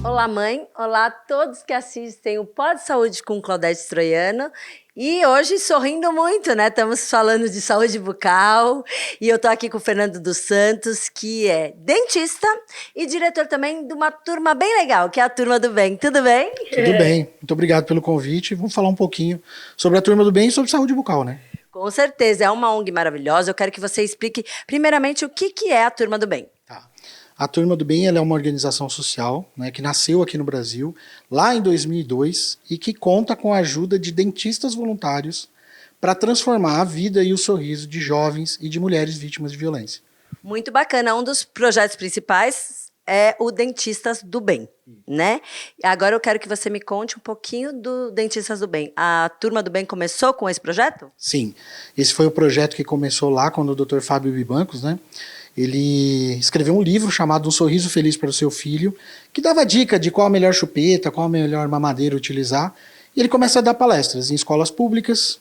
Olá, mãe. Olá a todos que assistem o Pod Saúde com Claudete Troiano. E hoje sorrindo muito, né? Estamos falando de saúde bucal e eu estou aqui com o Fernando dos Santos, que é dentista e diretor também de uma turma bem legal, que é a Turma do Bem. Tudo bem? Tudo bem. Muito obrigado pelo convite. Vamos falar um pouquinho sobre a Turma do Bem e sobre saúde bucal, né? Com certeza. É uma ONG maravilhosa. Eu quero que você explique primeiramente o que é a Turma do Bem. Tá. A Turma do Bem ela é uma organização social, né, que nasceu aqui no Brasil, lá em 2002, e que conta com a ajuda de dentistas voluntários para transformar a vida e o sorriso de jovens e de mulheres vítimas de violência. Muito bacana. Um dos projetos principais é o Dentistas do Bem, né? Agora eu quero que você me conte um pouquinho do Dentistas do Bem. A Turma do Bem começou com esse projeto? Sim. Esse foi o projeto que começou lá quando o Dr. Fábio Bibancos, né? Ele escreveu um livro chamado Um Sorriso Feliz para o Seu Filho, que dava dica de qual a melhor chupeta, qual a melhor mamadeira utilizar. E ele começa a dar palestras em escolas públicas.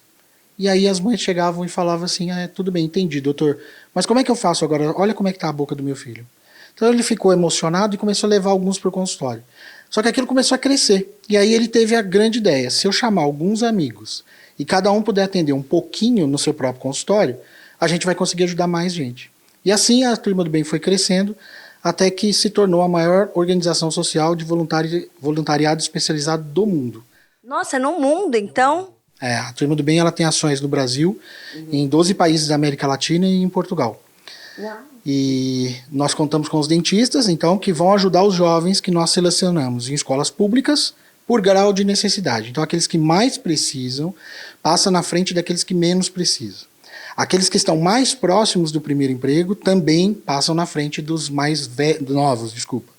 E aí as mães chegavam e falavam assim, tudo bem, entendi, doutor, mas como é que eu faço agora? Olha como é que está a boca do meu filho. Então ele ficou emocionado e começou a levar alguns para o consultório. Só que aquilo começou a crescer. E aí ele teve a grande ideia, se eu chamar alguns amigos e cada um puder atender um pouquinho no seu próprio consultório, a gente vai conseguir ajudar mais gente. E assim a Turma do Bem foi crescendo, até que se tornou a maior organização social de voluntariado especializado do mundo. Nossa, no mundo, então? A Turma do Bem ela tem ações no Brasil, em 12 países da América Latina e em Portugal. Não. E nós contamos com os dentistas, então, que vão ajudar os jovens que nós selecionamos em escolas públicas por grau de necessidade. Então, aqueles que mais precisam passam na frente daqueles que menos precisam. Aqueles que estão mais próximos do primeiro emprego também passam na frente dos mais novos, desculpa.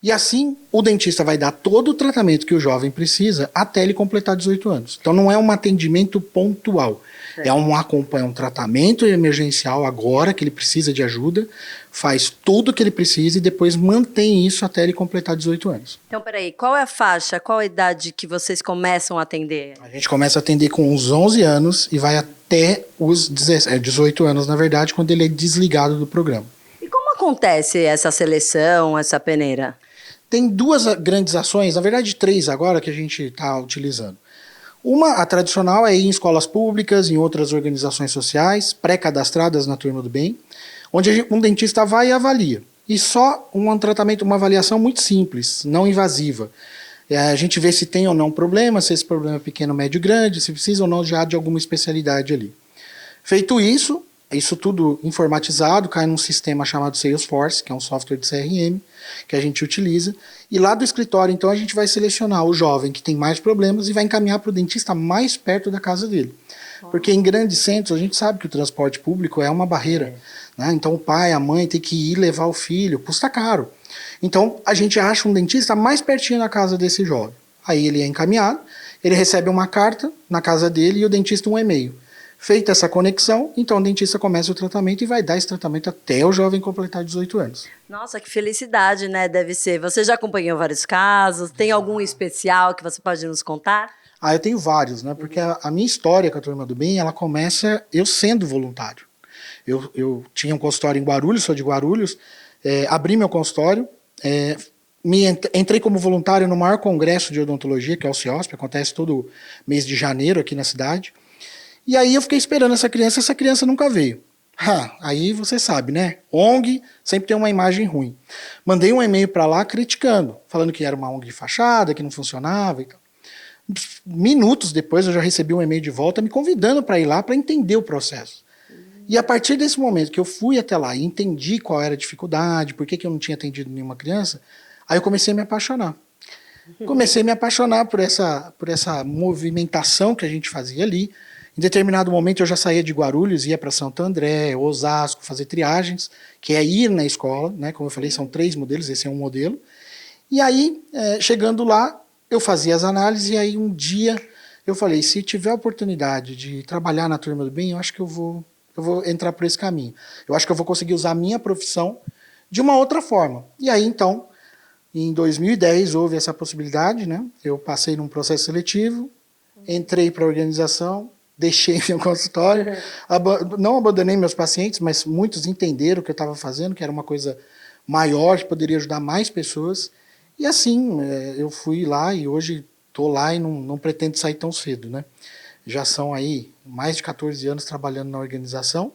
E assim, o dentista vai dar todo o tratamento que o jovem precisa até ele completar 18 anos. Então não é um atendimento pontual, é um tratamento emergencial agora que ele precisa de ajuda, faz tudo o que ele precisa e depois mantém isso até ele completar 18 anos. Então, peraí, qual é a faixa, qual a idade que vocês começam a atender? A gente começa a atender com uns 11 anos e vai até os 18 anos, na verdade, quando ele é desligado do programa. E como acontece essa seleção, essa peneira? Tem 2 grandes ações, na verdade 3 agora, que a gente está utilizando. Uma, a tradicional, é ir em escolas públicas, em outras organizações sociais, pré-cadastradas na Turma do Bem, onde um dentista vai e avalia. E só um tratamento, uma avaliação muito simples, não invasiva. A gente vê se tem ou não problema, se esse problema é pequeno, médio, grande, se precisa ou não já de alguma especialidade ali. Feito isso tudo informatizado, cai num sistema chamado Salesforce, que é um software de CRM, que a gente utiliza. E lá do escritório, então, a gente vai selecionar o jovem que tem mais problemas e vai encaminhar para o dentista mais perto da casa dele. Porque em grandes centros, a gente sabe que o transporte público é uma barreira. Né? Então, o pai, a mãe tem que ir levar o filho, custa caro. Então, a gente acha um dentista mais pertinho da casa desse jovem. Aí ele é encaminhado, ele recebe uma carta na casa dele e o dentista um e-mail. Feita essa conexão, então o dentista começa o tratamento e vai dar esse tratamento até o jovem completar 18 anos. Nossa, que felicidade, né? Deve ser. Você já acompanhou vários casos? Tem algum especial que você pode nos contar? Eu tenho vários, né? Porque a minha história com a Turma do Bem, ela começa eu sendo voluntário. Eu tinha um consultório em Guarulhos, sou de Guarulhos, abri meu consultório Entrei como voluntário no maior congresso de odontologia, que é o CIOSP, acontece todo mês de janeiro aqui na cidade. E aí eu fiquei esperando essa criança nunca veio. Aí você sabe, né? ONG sempre tem uma imagem ruim. Mandei um e-mail para lá criticando, falando que era uma ONG de fachada, que não funcionava e tal. Minutos depois eu já recebi um e-mail de volta me convidando para ir lá para entender o processo. E a partir desse momento que eu fui até lá e entendi qual era a dificuldade, por que eu não tinha atendido nenhuma criança, aí eu comecei a me apaixonar. Comecei a me apaixonar por essa movimentação que a gente fazia ali. Em determinado momento eu já saía de Guarulhos, ia para Santo André, Osasco, fazer triagens, que é ir na escola, né? Como eu falei, são 3 modelos, esse é um modelo. E aí, chegando lá, eu fazia as análises e aí um dia eu falei, se tiver a oportunidade de trabalhar na Turma do Bem, eu acho que eu vou entrar por esse caminho. Eu acho que eu vou conseguir usar a minha profissão de uma outra forma. E aí, então, em 2010 houve essa possibilidade, né? Eu passei num processo seletivo, entrei para a organização, deixei meu consultório, não abandonei meus pacientes, mas muitos entenderam o que eu estava fazendo, que era uma coisa maior, que poderia ajudar mais pessoas. E assim, eu fui lá e hoje estou lá e não pretendo sair tão cedo, né? Já são aí mais de 14 anos trabalhando na organização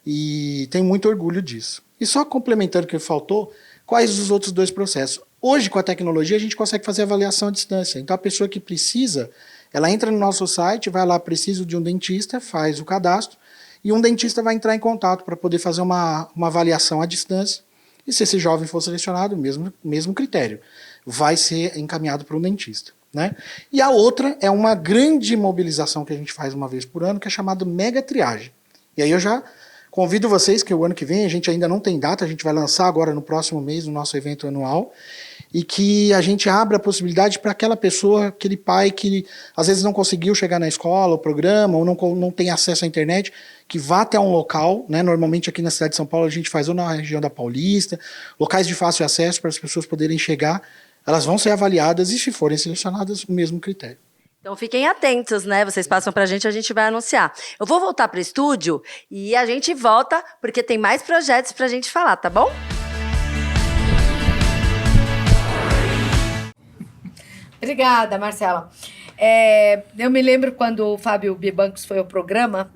e tenho muito orgulho disso. E só complementando o que faltou, quais os outros 2 processos? Hoje, com a tecnologia, a gente consegue fazer avaliação à distância. Então, a pessoa que precisa, ela entra no nosso site, vai lá, preciso de um dentista, faz o cadastro, e um dentista vai entrar em contato para poder fazer uma avaliação à distância. E se esse jovem for selecionado, mesmo critério, vai ser encaminhado para um dentista. Né? E a outra é uma grande mobilização que a gente faz uma vez por ano, que é chamada mega triagem. E aí eu já convido vocês, que o ano que vem a gente ainda não tem data, a gente vai lançar agora no próximo mês o nosso evento anual, e que a gente abra a possibilidade para aquela pessoa, aquele pai que às vezes não conseguiu chegar na escola, o programa, ou não tem acesso à internet, que vá até um local, né? Normalmente aqui na cidade de São Paulo a gente faz ou na região da Paulista, locais de fácil acesso para as pessoas poderem chegar. Elas vão ser avaliadas e, se forem selecionadas, o mesmo critério. Então fiquem atentos, né? Vocês passam pra gente, a gente vai anunciar. Eu vou voltar pro estúdio e a gente volta, porque tem mais projetos pra gente falar, tá bom? Obrigada, Marcela. Eu me lembro quando o Fábio Bibancos foi ao programa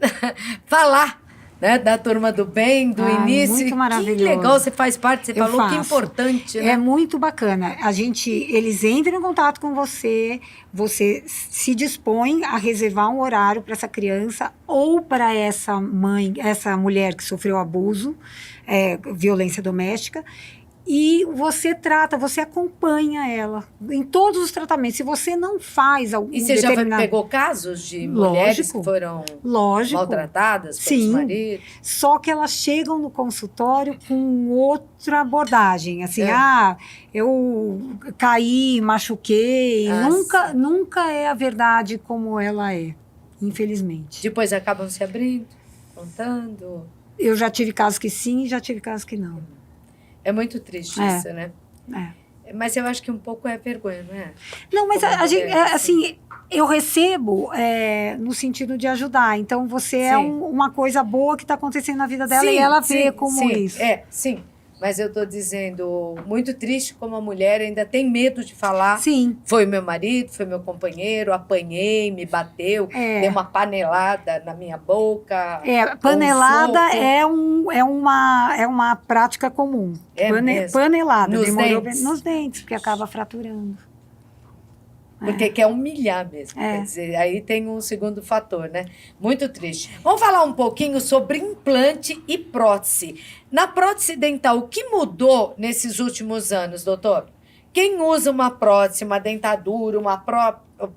falar, né, da Turma do Bem, do início. Muito maravilhoso. Que legal, você faz parte, você Eu falou que faço. importante, né? É muito bacana. Eles entram em contato com você, você se dispõe a reservar um horário para essa criança ou para essa mulher que sofreu abuso, violência doméstica. E você acompanha ela em todos os tratamentos. Se você não faz algum E você já pegou casos de mulheres que foram maltratadas pelos maridos? Só que elas chegam no consultório com outra abordagem. Assim, eu caí, machuquei. Nunca é a verdade como ela é, infelizmente. Depois acabam se abrindo, contando. Eu já tive casos que sim e já tive casos que não. É muito triste isso, né? Mas eu acho que um pouco é vergonha, não é? Não, mas a gente, assim, eu recebo no sentido de ajudar. Então, você é uma coisa boa que está acontecendo na vida dela e ela vê como isso. Sim. Mas eu estou dizendo, muito triste como a mulher ainda tem medo de falar. Sim. Foi meu marido, foi meu companheiro, apanhei, me bateu, deu uma panelada na minha boca. Panelada é uma prática comum. Panelada. Nos dentes, porque acaba fraturando. Porque quer humilhar mesmo. Quer dizer, aí tem um segundo fator, né? Muito triste. Vamos falar um pouquinho sobre implante e prótese. Na prótese dental, o que mudou nesses últimos anos, doutor? Quem usa uma prótese, uma dentadura, uma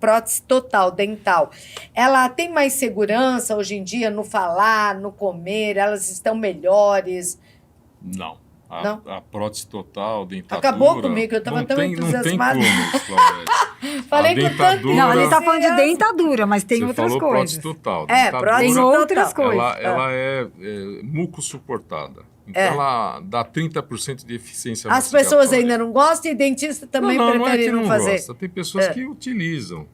prótese total dental, ela tem mais segurança hoje em dia no falar, no comer? Elas estão melhores? Não. A prótese total, dentadura... Acabou comigo, eu estava tão entusiasmada. Não tem como, Claudete. Falei com tanto... Não, ele está falando de dentadura, mas tem outras falou coisas. Prótese total. Prótese tem outras coisas. Ela é muco suportada. Então ela dá 30% de eficiência. As pessoas ainda não gostam e dentista também prefere não fazer. Gosta. Tem pessoas que utilizam.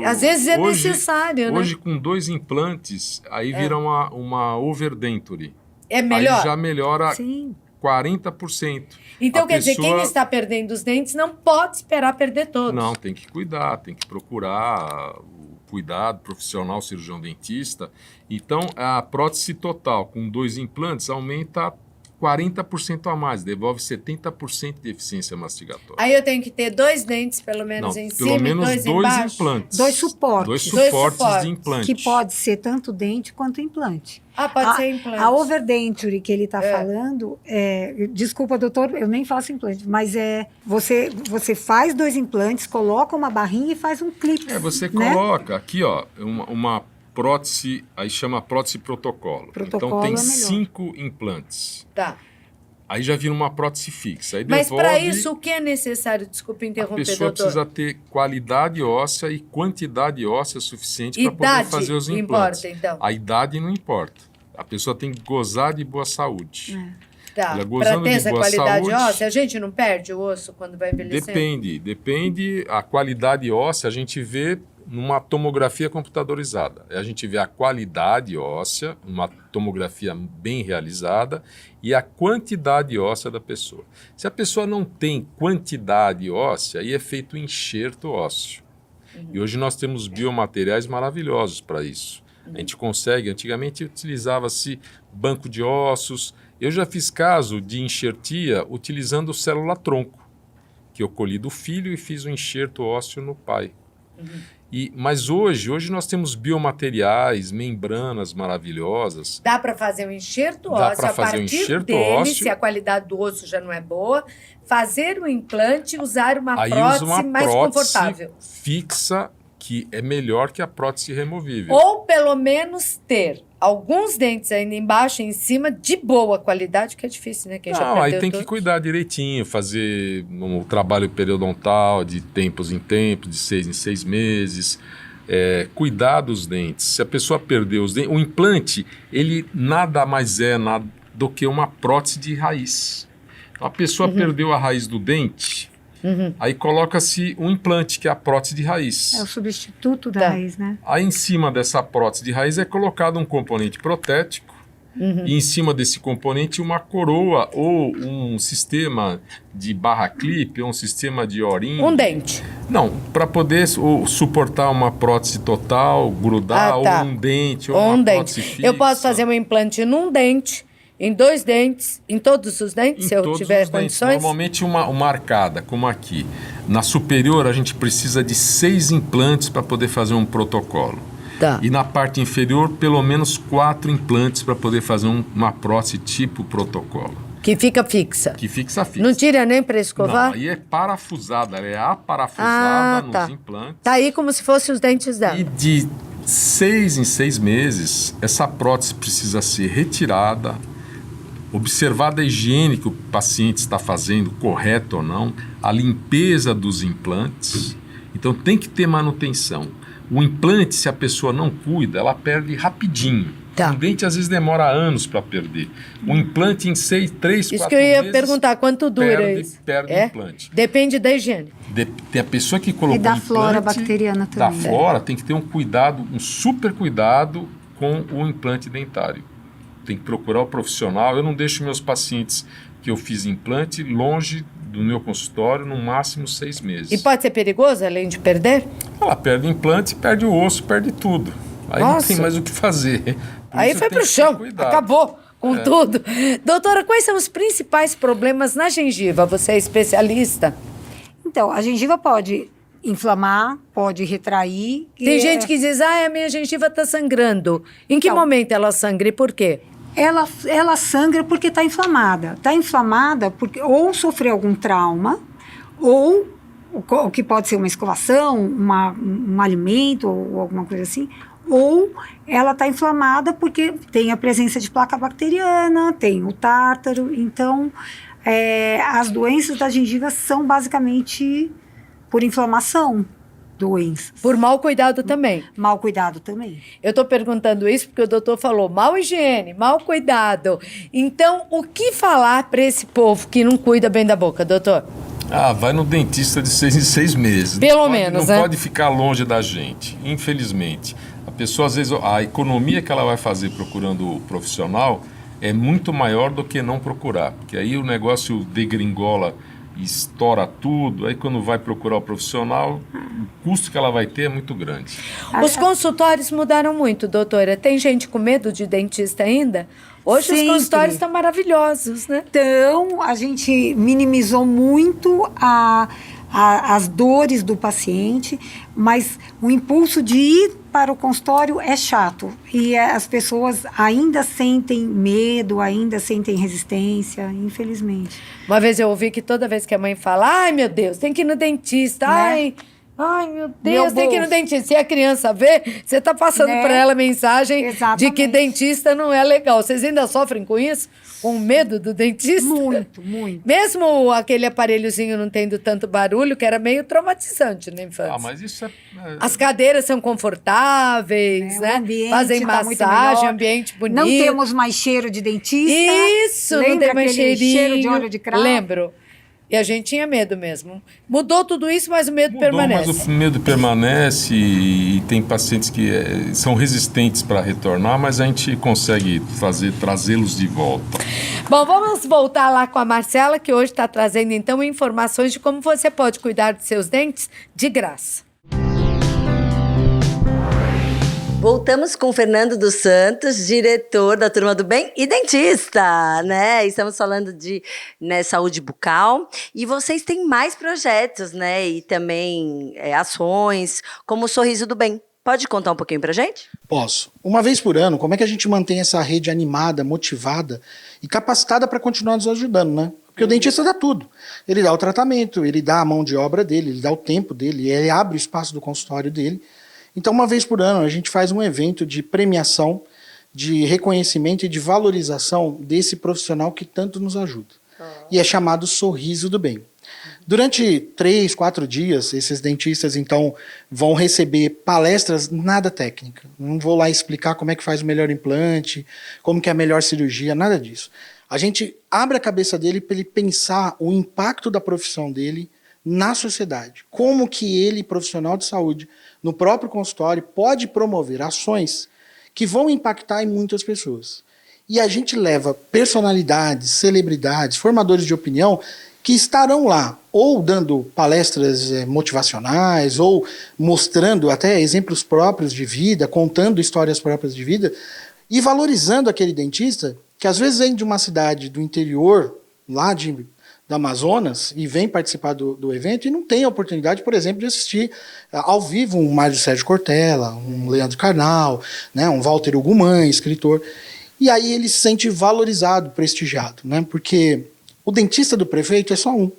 Às vezes é necessário, né? Hoje, com 2 implantes, aí vira uma overdenture. É melhor? Aí já melhora... Sim. 40%. Então, quer dizer, quem está perdendo os dentes não pode esperar perder todos. Não, tem que cuidar, tem que procurar o cuidado profissional, cirurgião dentista. Então, a prótese total com 2 implantes aumenta 40% a mais, devolve 70% de eficiência mastigatória. Aí eu tenho que ter 2 dentes, pelo menos, Não, em pelo cima menos e 2 2 embaixo? implantes. 2 suportes. 2 Dois suportes suportes. de implante. Que pode ser tanto dente quanto implante. Ah, pode ser implante. A overdenture que ele está É. falando, desculpa, doutor, eu nem faço implante, mas você faz 2 implantes, coloca uma barrinha e faz um clipe. Você né? coloca aqui, ó, uma prótese, aí chama prótese protocolo. Protocolo Então tem é melhor. 5 implantes. Tá. Aí já vira uma prótese fixa. Aí Mas devolve, para isso, o que é necessário? Desculpe a interromper, pessoa doutor. precisa ter qualidade óssea e quantidade óssea suficiente para poder Idade fazer os implantes. importa, então. A idade não importa. A pessoa tem que gozar de boa saúde. Tá. Olha, Para gozando ter de essa boa qualidade saúde- óssea, a gente não perde o osso quando vai envelhecendo? Depende. A qualidade óssea a gente vê numa tomografia computadorizada. A gente vê a qualidade óssea, uma tomografia bem realizada, e a quantidade óssea da pessoa. Se a pessoa não tem quantidade óssea, aí é feito um enxerto ósseo. E hoje nós temos biomateriais maravilhosos para isso. A gente consegue, antigamente utilizava-se banco de ossos. Eu já fiz caso de enxertia utilizando célula-tronco, que eu colhi do filho e fiz um enxerto ósseo no pai. Mas hoje nós temos biomateriais, membranas maravilhosas. Dá para fazer um enxerto Dá ósseo pra a fazer um partir enxerto dele, ósseo. se a qualidade do osso já não é boa, fazer o implante, usar uma Aí prótese usa uma mais prótese confortável. fixa, que é melhor que a prótese removível. Ou pelo menos ter alguns dentes ainda embaixo e em cima de boa qualidade, que é difícil, né? Quem já Não, aí perdeu tem que tudo. cuidar direitinho, fazer um trabalho periodontal de tempos em tempos, de 6 em 6 meses, cuidar dos dentes. Se a pessoa perder os dentes, o implante, ele nada mais é nada do que uma prótese de raiz. Então, a pessoa perdeu a raiz do dente, aí coloca-se um implante, que é a prótese de raiz. É o substituto da Tá. raiz, né? Aí em cima dessa prótese de raiz é colocado um componente protético, e em cima desse componente uma coroa ou um sistema de barra clipe ou um sistema de O-ring. Um dente. Não, para poder suportar uma prótese total, grudar, Ah, tá. ou um dente, ou Ou uma um prótese dente. fixa. Eu posso fazer um implante num dente, em 2 dentes, em todos os dentes, Em se eu todos tiver os dentes. condições? Normalmente uma arcada, como aqui. Na superior a gente precisa de 6 implantes para poder fazer um protocolo. Tá. E na parte inferior, pelo menos 4 implantes para poder fazer uma prótese tipo protocolo. Que fica fixa. Que fixa. Não tira nem para Não, escovar? aí é parafusada, ela é aparafusada nos tá. implantes. Tá aí como se fossem os dentes dela. E de 6 em 6 meses, essa prótese precisa ser retirada, observada a higiene que o paciente está fazendo, correto ou não, a limpeza dos implantes. Então tem que ter manutenção. O implante, se a pessoa não cuida, ela perde rapidinho. Tá. Um dente às vezes demora anos para perder. Um implante em 3, 4 meses... Isso que eu ia perguntar, quanto dura perde, isso? Perde o implante. Depende da higiene. Tem a pessoa que colocou E da o flora implante, bacteriana da também. flora, tem que ter um cuidado, um super cuidado com o implante dentário. Tem que procurar o profissional. Eu não deixo meus pacientes que eu fiz implante longe do meu consultório, no máximo 6 meses. E pode ser perigoso, além de perder? Ela perde o implante, perde o osso, perde tudo. Aí não Nossa. tem mais o que fazer. Por Aí isso foi tem pro que chão, ter cuidado. acabou com tudo. Doutora, quais são os principais problemas na gengiva? Você é especialista. Então, a gengiva pode inflamar, pode retrair. Tem gente que diz, a minha gengiva está sangrando. Em que Então. momento ela sangra e por quê? Ela sangra porque está inflamada. Está inflamada porque ou sofreu algum trauma, ou o que pode ser uma escovação, um alimento ou alguma coisa assim, ou ela está inflamada porque tem a presença de placa bacteriana, tem o tártaro. Então, as doenças da gengiva são basicamente por inflamação, doenças. Por mau cuidado também. Mal cuidado também. Eu estou perguntando isso porque o doutor falou mal higiene, mal cuidado. Então, o que falar para esse povo que não cuida bem da boca, doutor? Vai no dentista de 6 em 6 meses. Pelo menos, Não né? pode ficar longe da gente, infelizmente. A pessoa, às vezes, a economia que ela vai fazer procurando o profissional é muito maior do que não procurar, porque aí o negócio degringola, estoura tudo, aí quando vai procurar o profissional, o custo que ela vai ter é muito grande. Os consultórios mudaram muito, doutora. Tem gente com medo de dentista ainda? Hoje Sempre. os consultórios estão maravilhosos, né? Então, a gente minimizou muito as dores do paciente, mas o impulso de ir para o consultório é chato. E as pessoas ainda sentem medo, ainda sentem resistência, infelizmente. Uma vez eu ouvi que toda vez que a mãe fala, ai, meu Deus, tem que ir no dentista, Né? Ai, meu Deus, tem que ir no bolso. dentista. Se a criança vê, você está passando Né? para ela a mensagem de que Exatamente. dentista não é legal. Vocês ainda sofrem com isso? Com medo do dentista? Muito, muito. Mesmo aquele aparelhozinho não tendo tanto barulho, que era meio traumatizante na infância. Ah, mas isso é... As cadeiras são confortáveis, O né? ambiente Fazem tá muito massagem, melhor. ambiente bonito. Não temos mais cheiro de dentista. Isso, não Lembra tem mais aquele cheirinho. cheiro de óleo de cravo? Lembro. E a gente tinha medo mesmo. Mudou tudo isso, mas o medo Mudou, permanece. mas o medo permanece e tem pacientes que são resistentes para retornar, mas a gente consegue trazê-los de volta. Bom, vamos voltar lá com a Marcela, que hoje está trazendo, então, informações de como você pode cuidar de seus dentes de graça. Voltamos com o Fernando dos Santos, diretor da Turma do Bem e dentista, né? Estamos falando de saúde bucal e vocês têm mais projetos, né? E também ações, como o Sorriso do Bem. Pode contar um pouquinho pra gente? Posso. Uma vez por ano, como é que a gente mantém essa rede animada, motivada e capacitada para continuar nos ajudando, né? Porque o dentista dá tudo. Ele dá o tratamento, ele dá a mão de obra dele, ele dá o tempo dele, ele abre o espaço do consultório dele. Então, uma vez por ano, a gente faz um evento de premiação, de reconhecimento e de valorização desse profissional que tanto nos ajuda. E é chamado Sorriso do Bem. Durante 3, 4 dias, esses dentistas, então, vão receber palestras nada técnica. Não vou lá explicar como é que faz o melhor implante, como que é a melhor cirurgia, nada disso. A gente abre a cabeça dele para ele pensar o impacto da profissão dele na sociedade. Como que ele, profissional de saúde, no próprio consultório, pode promover ações que vão impactar em muitas pessoas. E a gente leva personalidades, celebridades, formadores de opinião que estarão lá, ou dando palestras motivacionais, ou mostrando até exemplos próprios de vida, contando histórias próprias de vida, e valorizando aquele dentista que às vezes vem de uma cidade do interior, lá do Amazonas, e vem participar do evento e não tem a oportunidade, por exemplo, de assistir ao vivo um Mário Sérgio Cortella, um Leandro Carnal, né, um Walter Ugumãe, escritor. E aí ele se sente valorizado, prestigiado, né, porque o dentista do prefeito é só um.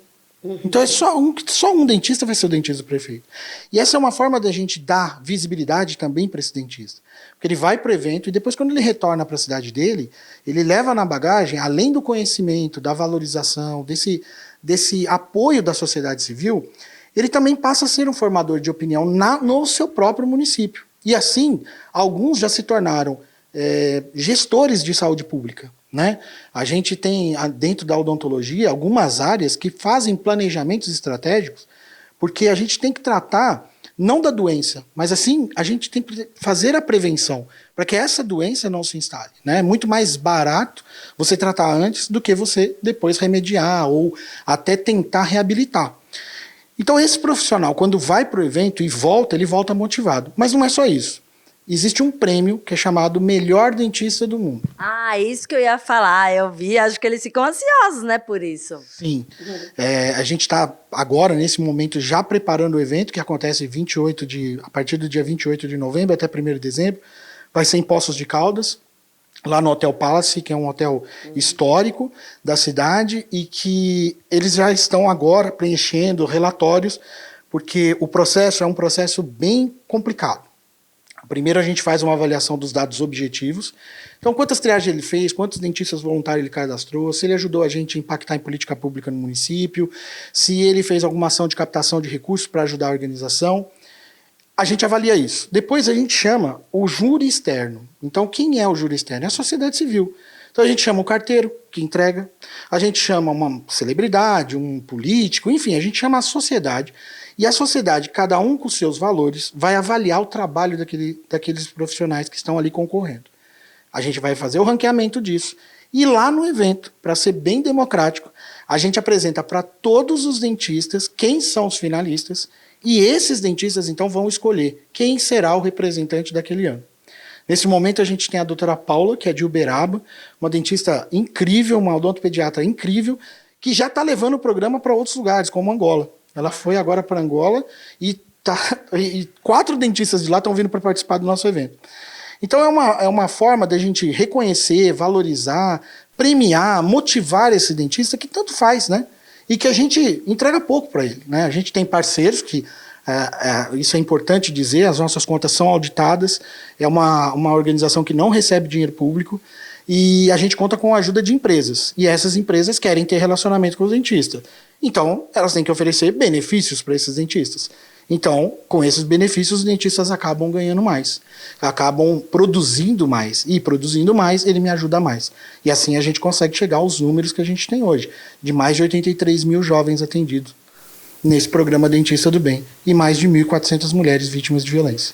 Então é só um dentista vai ser o dentista do prefeito. E essa é uma forma da gente dar visibilidade também para esse dentista. Porque ele vai para o evento e depois, quando ele retorna para a cidade dele, ele leva na bagagem, além do conhecimento, da valorização, desse apoio da sociedade civil, ele também passa a ser um formador de opinião no seu próprio município. E assim, alguns já se tornaram gestores de saúde pública. Né? A gente tem, dentro da odontologia, algumas áreas que fazem planejamentos estratégicos, porque a gente tem que tratar não da doença, mas assim, a gente tem que fazer a prevenção, para que essa doença não se instale. Né? É muito mais barato você tratar antes do que você depois remediar ou até tentar reabilitar. Então esse profissional, quando vai para o evento e volta, ele volta motivado. Mas não é só isso. Existe um prêmio que é chamado Melhor Dentista do Mundo. Ah, isso que eu ia falar. Eu vi, acho que eles ficam ansiosos, né, por isso. Sim. A gente está agora, nesse momento, já preparando o evento, que acontece a partir do dia 28 de novembro até 1º de dezembro. Vai ser em Poços de Caldas, lá no Hotel Palace, que é um hotel histórico da cidade, e que eles já estão agora preenchendo relatórios, porque o processo é um processo bem complicado. Primeiro a gente faz uma avaliação dos dados objetivos. Então, quantas triagens ele fez, quantos dentistas voluntários ele cadastrou, se ele ajudou a gente a impactar em política pública no município, se ele fez alguma ação de captação de recursos para ajudar a organização. A gente avalia isso. Depois a gente chama o júri externo. Então, quem é o júri externo? É a sociedade civil. Então a gente chama o carteiro, que entrega, a gente chama uma celebridade, um político, enfim, a gente chama a sociedade. E a sociedade, cada um com seus valores, vai avaliar o trabalho daqueles profissionais que estão ali concorrendo. A gente vai fazer o ranqueamento disso. E lá no evento, para ser bem democrático, a gente apresenta para todos os dentistas quem são os finalistas e esses dentistas então vão escolher quem será o representante daquele ano. Nesse momento a gente tem a doutora Paula, que é de Uberaba, uma dentista incrível, uma odontopediatra incrível, que já está levando o programa para outros lugares, como Angola. Ela foi agora para Angola e 4 dentistas de lá estão vindo para participar do nosso evento. Então é uma forma da gente reconhecer, valorizar, premiar, motivar esse dentista que tanto faz, né? E que a gente entrega pouco para ele, né? A gente tem parceiros que, isso é importante dizer, as nossas contas são auditadas, é uma organização que não recebe dinheiro público e a gente conta com a ajuda de empresas. E essas empresas querem ter relacionamento com os dentistas. Então, elas têm que oferecer benefícios para esses dentistas. Então, com esses benefícios, os dentistas acabam ganhando mais, acabam produzindo mais, e produzindo mais, ele me ajuda mais. E assim a gente consegue chegar aos números que a gente tem hoje, de mais de 83 mil jovens atendidos nesse programa Dentista do Bem, e mais de 1.400 mulheres vítimas de violência.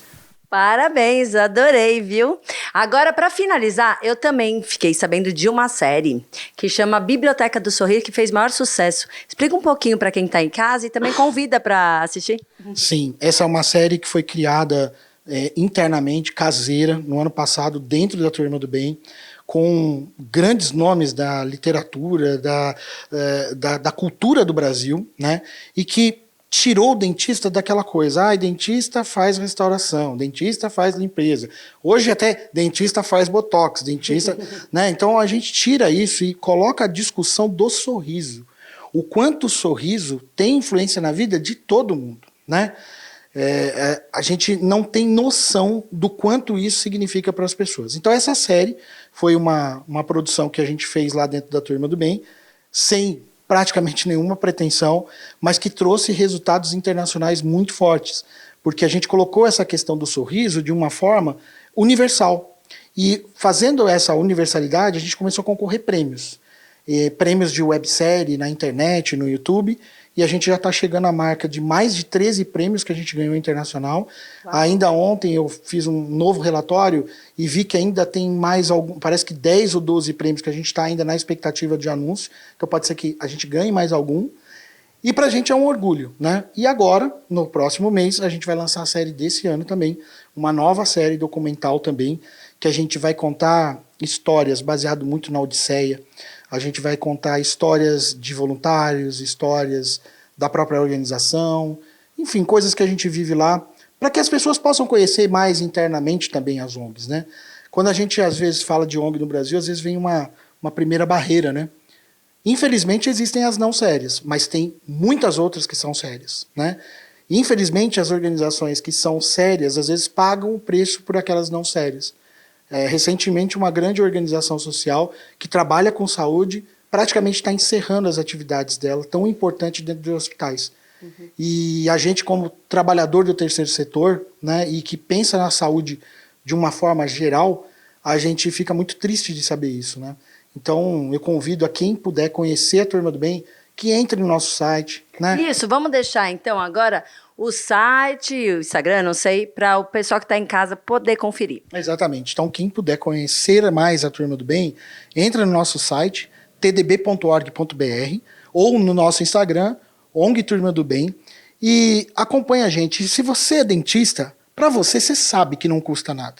Parabéns, adorei, viu? Agora, para finalizar, eu também fiquei sabendo de uma série que chama Biblioteca do Sorrir, que fez maior sucesso. Explica um pouquinho para quem está em casa e também convida para assistir. Sim, essa é uma série que foi criada internamente, caseira, no ano passado, dentro da Turma do Bem, com grandes nomes da literatura, da cultura do Brasil, né? E que tirou o dentista daquela coisa, dentista faz restauração, dentista faz limpeza. Hoje até dentista faz botox, dentista, né? Então a gente tira isso e coloca a discussão do sorriso. O quanto o sorriso tem influência na vida de todo mundo, né? A gente não tem noção do quanto isso significa para as pessoas. Então essa série foi uma produção que a gente fez lá dentro da Turma do Bem, sem praticamente nenhuma pretensão, mas que trouxe resultados internacionais muito fortes, porque a gente colocou essa questão do sorriso de uma forma universal. E fazendo essa universalidade, a gente começou a concorrer prêmios. Prêmios de websérie na internet, no YouTube, e a gente já está chegando à marca de mais de 13 prêmios que a gente ganhou internacional. Uau. Ainda ontem eu fiz um novo relatório e vi que ainda tem mais algum, parece que 10 ou 12 prêmios que a gente está ainda na expectativa de anúncio, então pode ser que a gente ganhe mais algum. E para a gente é um orgulho, né? E agora, no próximo mês, a gente vai lançar a série desse ano também, uma nova série documental também, que a gente vai contar histórias baseado muito na Odisseia. A gente vai contar histórias de voluntários, histórias da própria organização, enfim, coisas que a gente vive lá, para que as pessoas possam conhecer mais internamente também as ONGs, né? Quando a gente às vezes fala de ONG no Brasil, às vezes vem uma primeira barreira, né? Infelizmente existem as não sérias, mas tem muitas outras que são sérias, né? Infelizmente as organizações que são sérias, às vezes pagam o preço por aquelas não sérias. Recentemente, uma grande organização social que trabalha com saúde praticamente está encerrando as atividades dela, tão importante dentro de hospitais. Uhum. E a gente, como trabalhador do terceiro setor, né, e que pensa na saúde de uma forma geral, a gente fica muito triste de saber isso, né? Então, eu convido a quem puder conhecer a Turma do Bem, que entre no nosso site, né? Isso, vamos deixar então agora o site, o Instagram, não sei, para o pessoal que está em casa poder conferir. Exatamente. Então, quem puder conhecer mais a Turma do Bem, entra no nosso site, tdb.org.br, ou no nosso Instagram, ONG Turma do Bem, e acompanha a gente. Se você é dentista, para você sabe que não custa nada.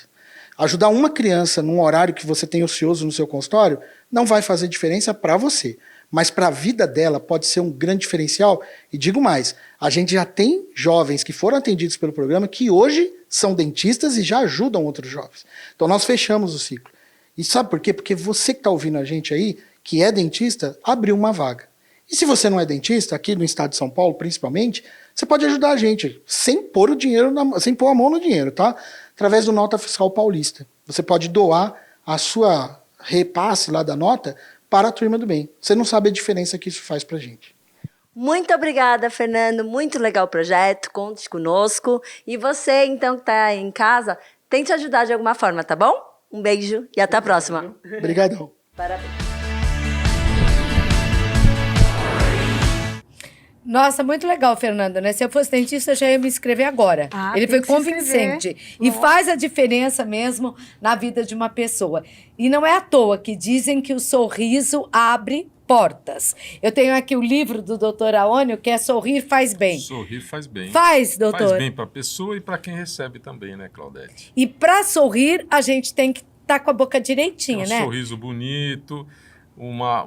Ajudar uma criança num horário que você tem ocioso no seu consultório não vai fazer diferença para você. Mas para a vida dela pode ser um grande diferencial. E digo mais, a gente já tem jovens que foram atendidos pelo programa que hoje são dentistas e já ajudam outros jovens. Então nós fechamos o ciclo. E sabe por quê? Porque você que está ouvindo a gente aí, que é dentista, abriu uma vaga. E se você não é dentista, aqui no estado de São Paulo principalmente, você pode ajudar a gente sem pôr o dinheiro, sem pôr a mão no dinheiro, tá? Através do Nota Fiscal Paulista. Você pode doar a sua repasse lá da nota para a Turma do Bem. Você não sabe a diferença que isso faz pra gente. Muito obrigada, Fernando. Muito legal o projeto. Conte conosco. E você, então, que está em casa, tente ajudar de alguma forma, tá bom? Um beijo e até a próxima. Obrigadão. Parabéns. Nossa, muito legal, Fernando, né? Se eu fosse dentista, eu já ia me inscrever agora. Ele foi convincente. E faz a diferença mesmo na vida de uma pessoa. E não é à toa que dizem que o sorriso abre portas. Eu tenho aqui o livro do Dr. Aônio, que é Sorrir Faz Bem. Sorrir faz bem. Faz, doutor. Faz bem para a pessoa e para quem recebe também, né, Claudete? E para sorrir, a gente tem que estar com a boca direitinha, né? Um sorriso bonito, uma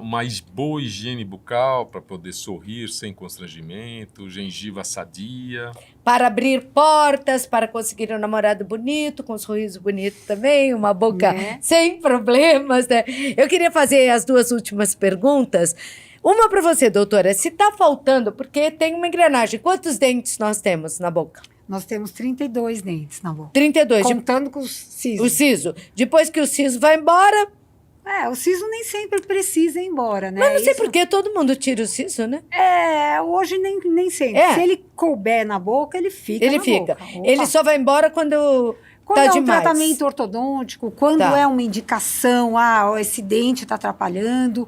boa higiene bucal para poder sorrir sem constrangimento, gengiva sadia. Para abrir portas, para conseguir um namorado bonito, com um sorriso bonito também, uma boca sem problemas, né? Eu queria fazer as 2 últimas perguntas. Uma para você, doutora. Se está faltando, porque tem uma engrenagem. Quantos dentes nós temos na boca? Nós temos 32 dentes na boca. 32. Contando com os sisos. O siso. Depois que o siso vai embora... O siso nem sempre precisa ir embora, né? Mas não sei por que todo mundo tira o siso, né? Hoje nem sempre. Se ele couber na boca, ele fica Ele na fica. boca. Ele só vai embora quando tá é um demais. tratamento ortodôntico, quando é uma indicação, esse dente está atrapalhando,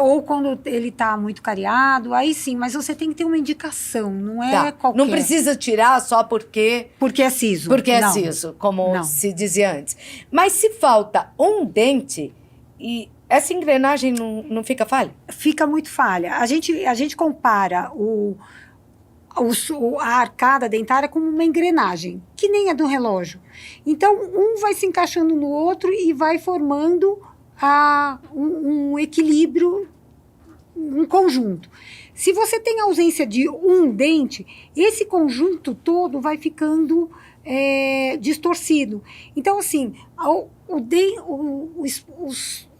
ou quando ele está muito cariado, aí sim, mas você tem que ter uma indicação, não é qualquer. Não precisa tirar só porque... Porque é siso. Porque é siso, como se dizia antes. Mas se falta um dente... E essa engrenagem não fica falha? Fica muito falha. A gente compara a arcada dentária como uma engrenagem, que nem é do relógio. Então, um vai se encaixando no outro e vai formando um equilíbrio, um conjunto. Se você tem ausência de um dente, esse conjunto todo vai ficando distorcido. Então, assim,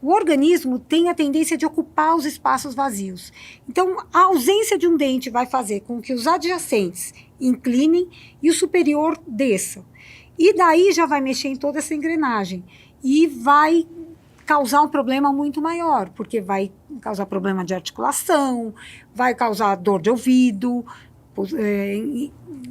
o organismo tem a tendência de ocupar os espaços vazios. Então, a ausência de um dente vai fazer com que os adjacentes inclinem e o superior desça. E daí já vai mexer em toda essa engrenagem. E vai causar um problema muito maior, porque vai causar problema de articulação, vai causar dor de ouvido...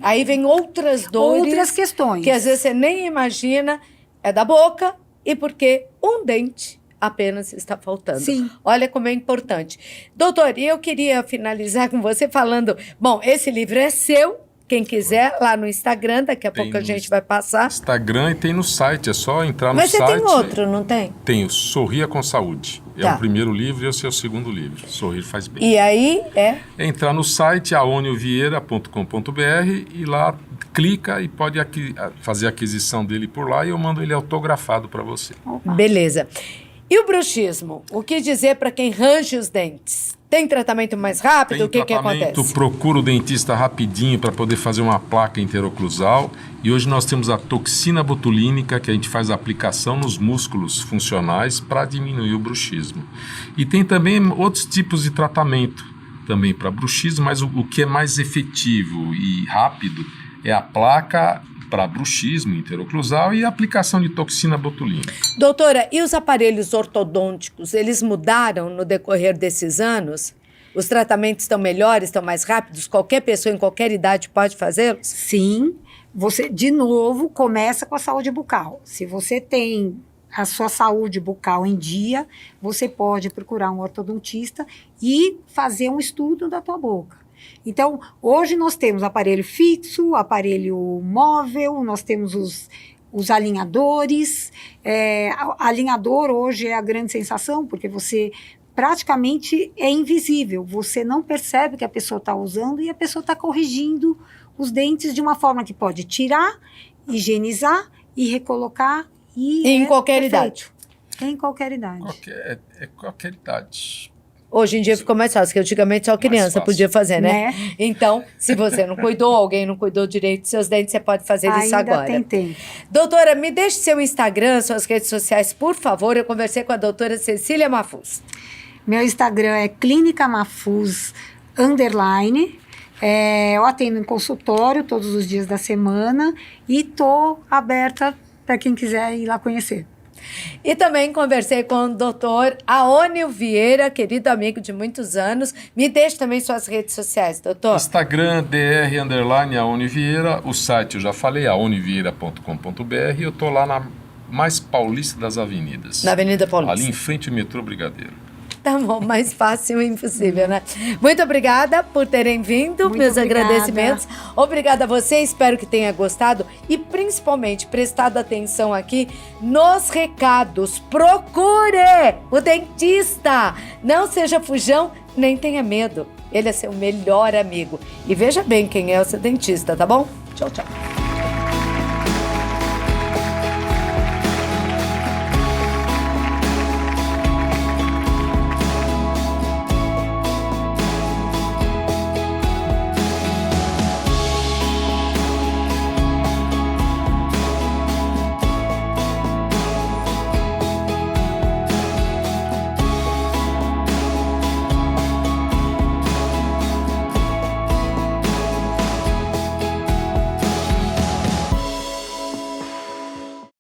Aí vem outras dores... Outras questões. Que às vezes você nem imagina, é da boca, e porque um dente... apenas está faltando. Sim. Olha como é importante. Doutor, eu queria finalizar com você falando... Bom, esse livro é seu, quem quiser, lá no Instagram, daqui a pouco a gente vai passar. Instagram e tem no site, é só entrar no site. Mas você tem outro, não tem? Tenho, Sorria com Saúde. É o primeiro livro e esse é o segundo livro, Sorrir Faz Bem. E aí é entrar no site aoniovieira.com.br e lá clica e pode fazer a aquisição dele por lá e eu mando ele autografado para você. Beleza. E o bruxismo? O que dizer para quem range os dentes? Tem tratamento mais rápido? O que acontece? Procura o dentista rapidinho para poder fazer uma placa interoclusal. E hoje nós temos a toxina botulínica, que a gente faz a aplicação nos músculos funcionais para diminuir o bruxismo. E tem também outros tipos de tratamento também para bruxismo, mas o que é mais efetivo e rápido é a placa para bruxismo interoclusal e a aplicação de toxina botulínica. Doutora, e os aparelhos ortodônticos, eles mudaram no decorrer desses anos? Os tratamentos estão melhores, estão mais rápidos? Qualquer pessoa em qualquer idade pode fazê-los? Sim. Você, de novo, começa com a saúde bucal. Se você tem a sua saúde bucal em dia, você pode procurar um ortodontista e fazer um estudo da tua boca. Então, hoje nós temos aparelho fixo, aparelho móvel, nós temos os alinhadores. Alinhador hoje é a grande sensação, porque você praticamente é invisível. Você não percebe que a pessoa está usando e a pessoa está corrigindo os dentes de uma forma que pode tirar, higienizar e recolocar. E em qualquer idade. Em qualquer idade. Qualquer idade. Hoje em dia ficou mais fácil, porque antigamente só criança podia fazer, né? Então, se você não cuidou, alguém não cuidou direito dos seus dentes, você pode fazer isso agora. Ainda tem tempo. Doutora, me deixe seu Instagram, suas redes sociais, por favor. Eu conversei com a doutora Cecília Mafuz. Meu Instagram é Clínica Mafuz _. Eu atendo em consultório todos os dias da semana e estou aberta para quem quiser ir lá conhecer. E também conversei com o doutor Aônio Vieira, querido amigo de muitos anos. Me deixe também suas redes sociais, doutor. Instagram, _Aônio Vieira. O site eu já falei, aonivieira.com.br. Eu estou lá na mais paulista das avenidas. Na Avenida Paulista. Ali em frente ao metrô Brigadeiro. Tá bom, mais fácil impossível, né? Muito obrigada por terem vindo, Muito meus obrigada. agradecimentos. Obrigada a você, espero que tenha gostado e principalmente prestado atenção aqui nos recados. Procure o dentista, não seja fujão, nem tenha medo. Ele é seu melhor amigo. E veja bem quem é o seu dentista, tá bom? Tchau, tchau.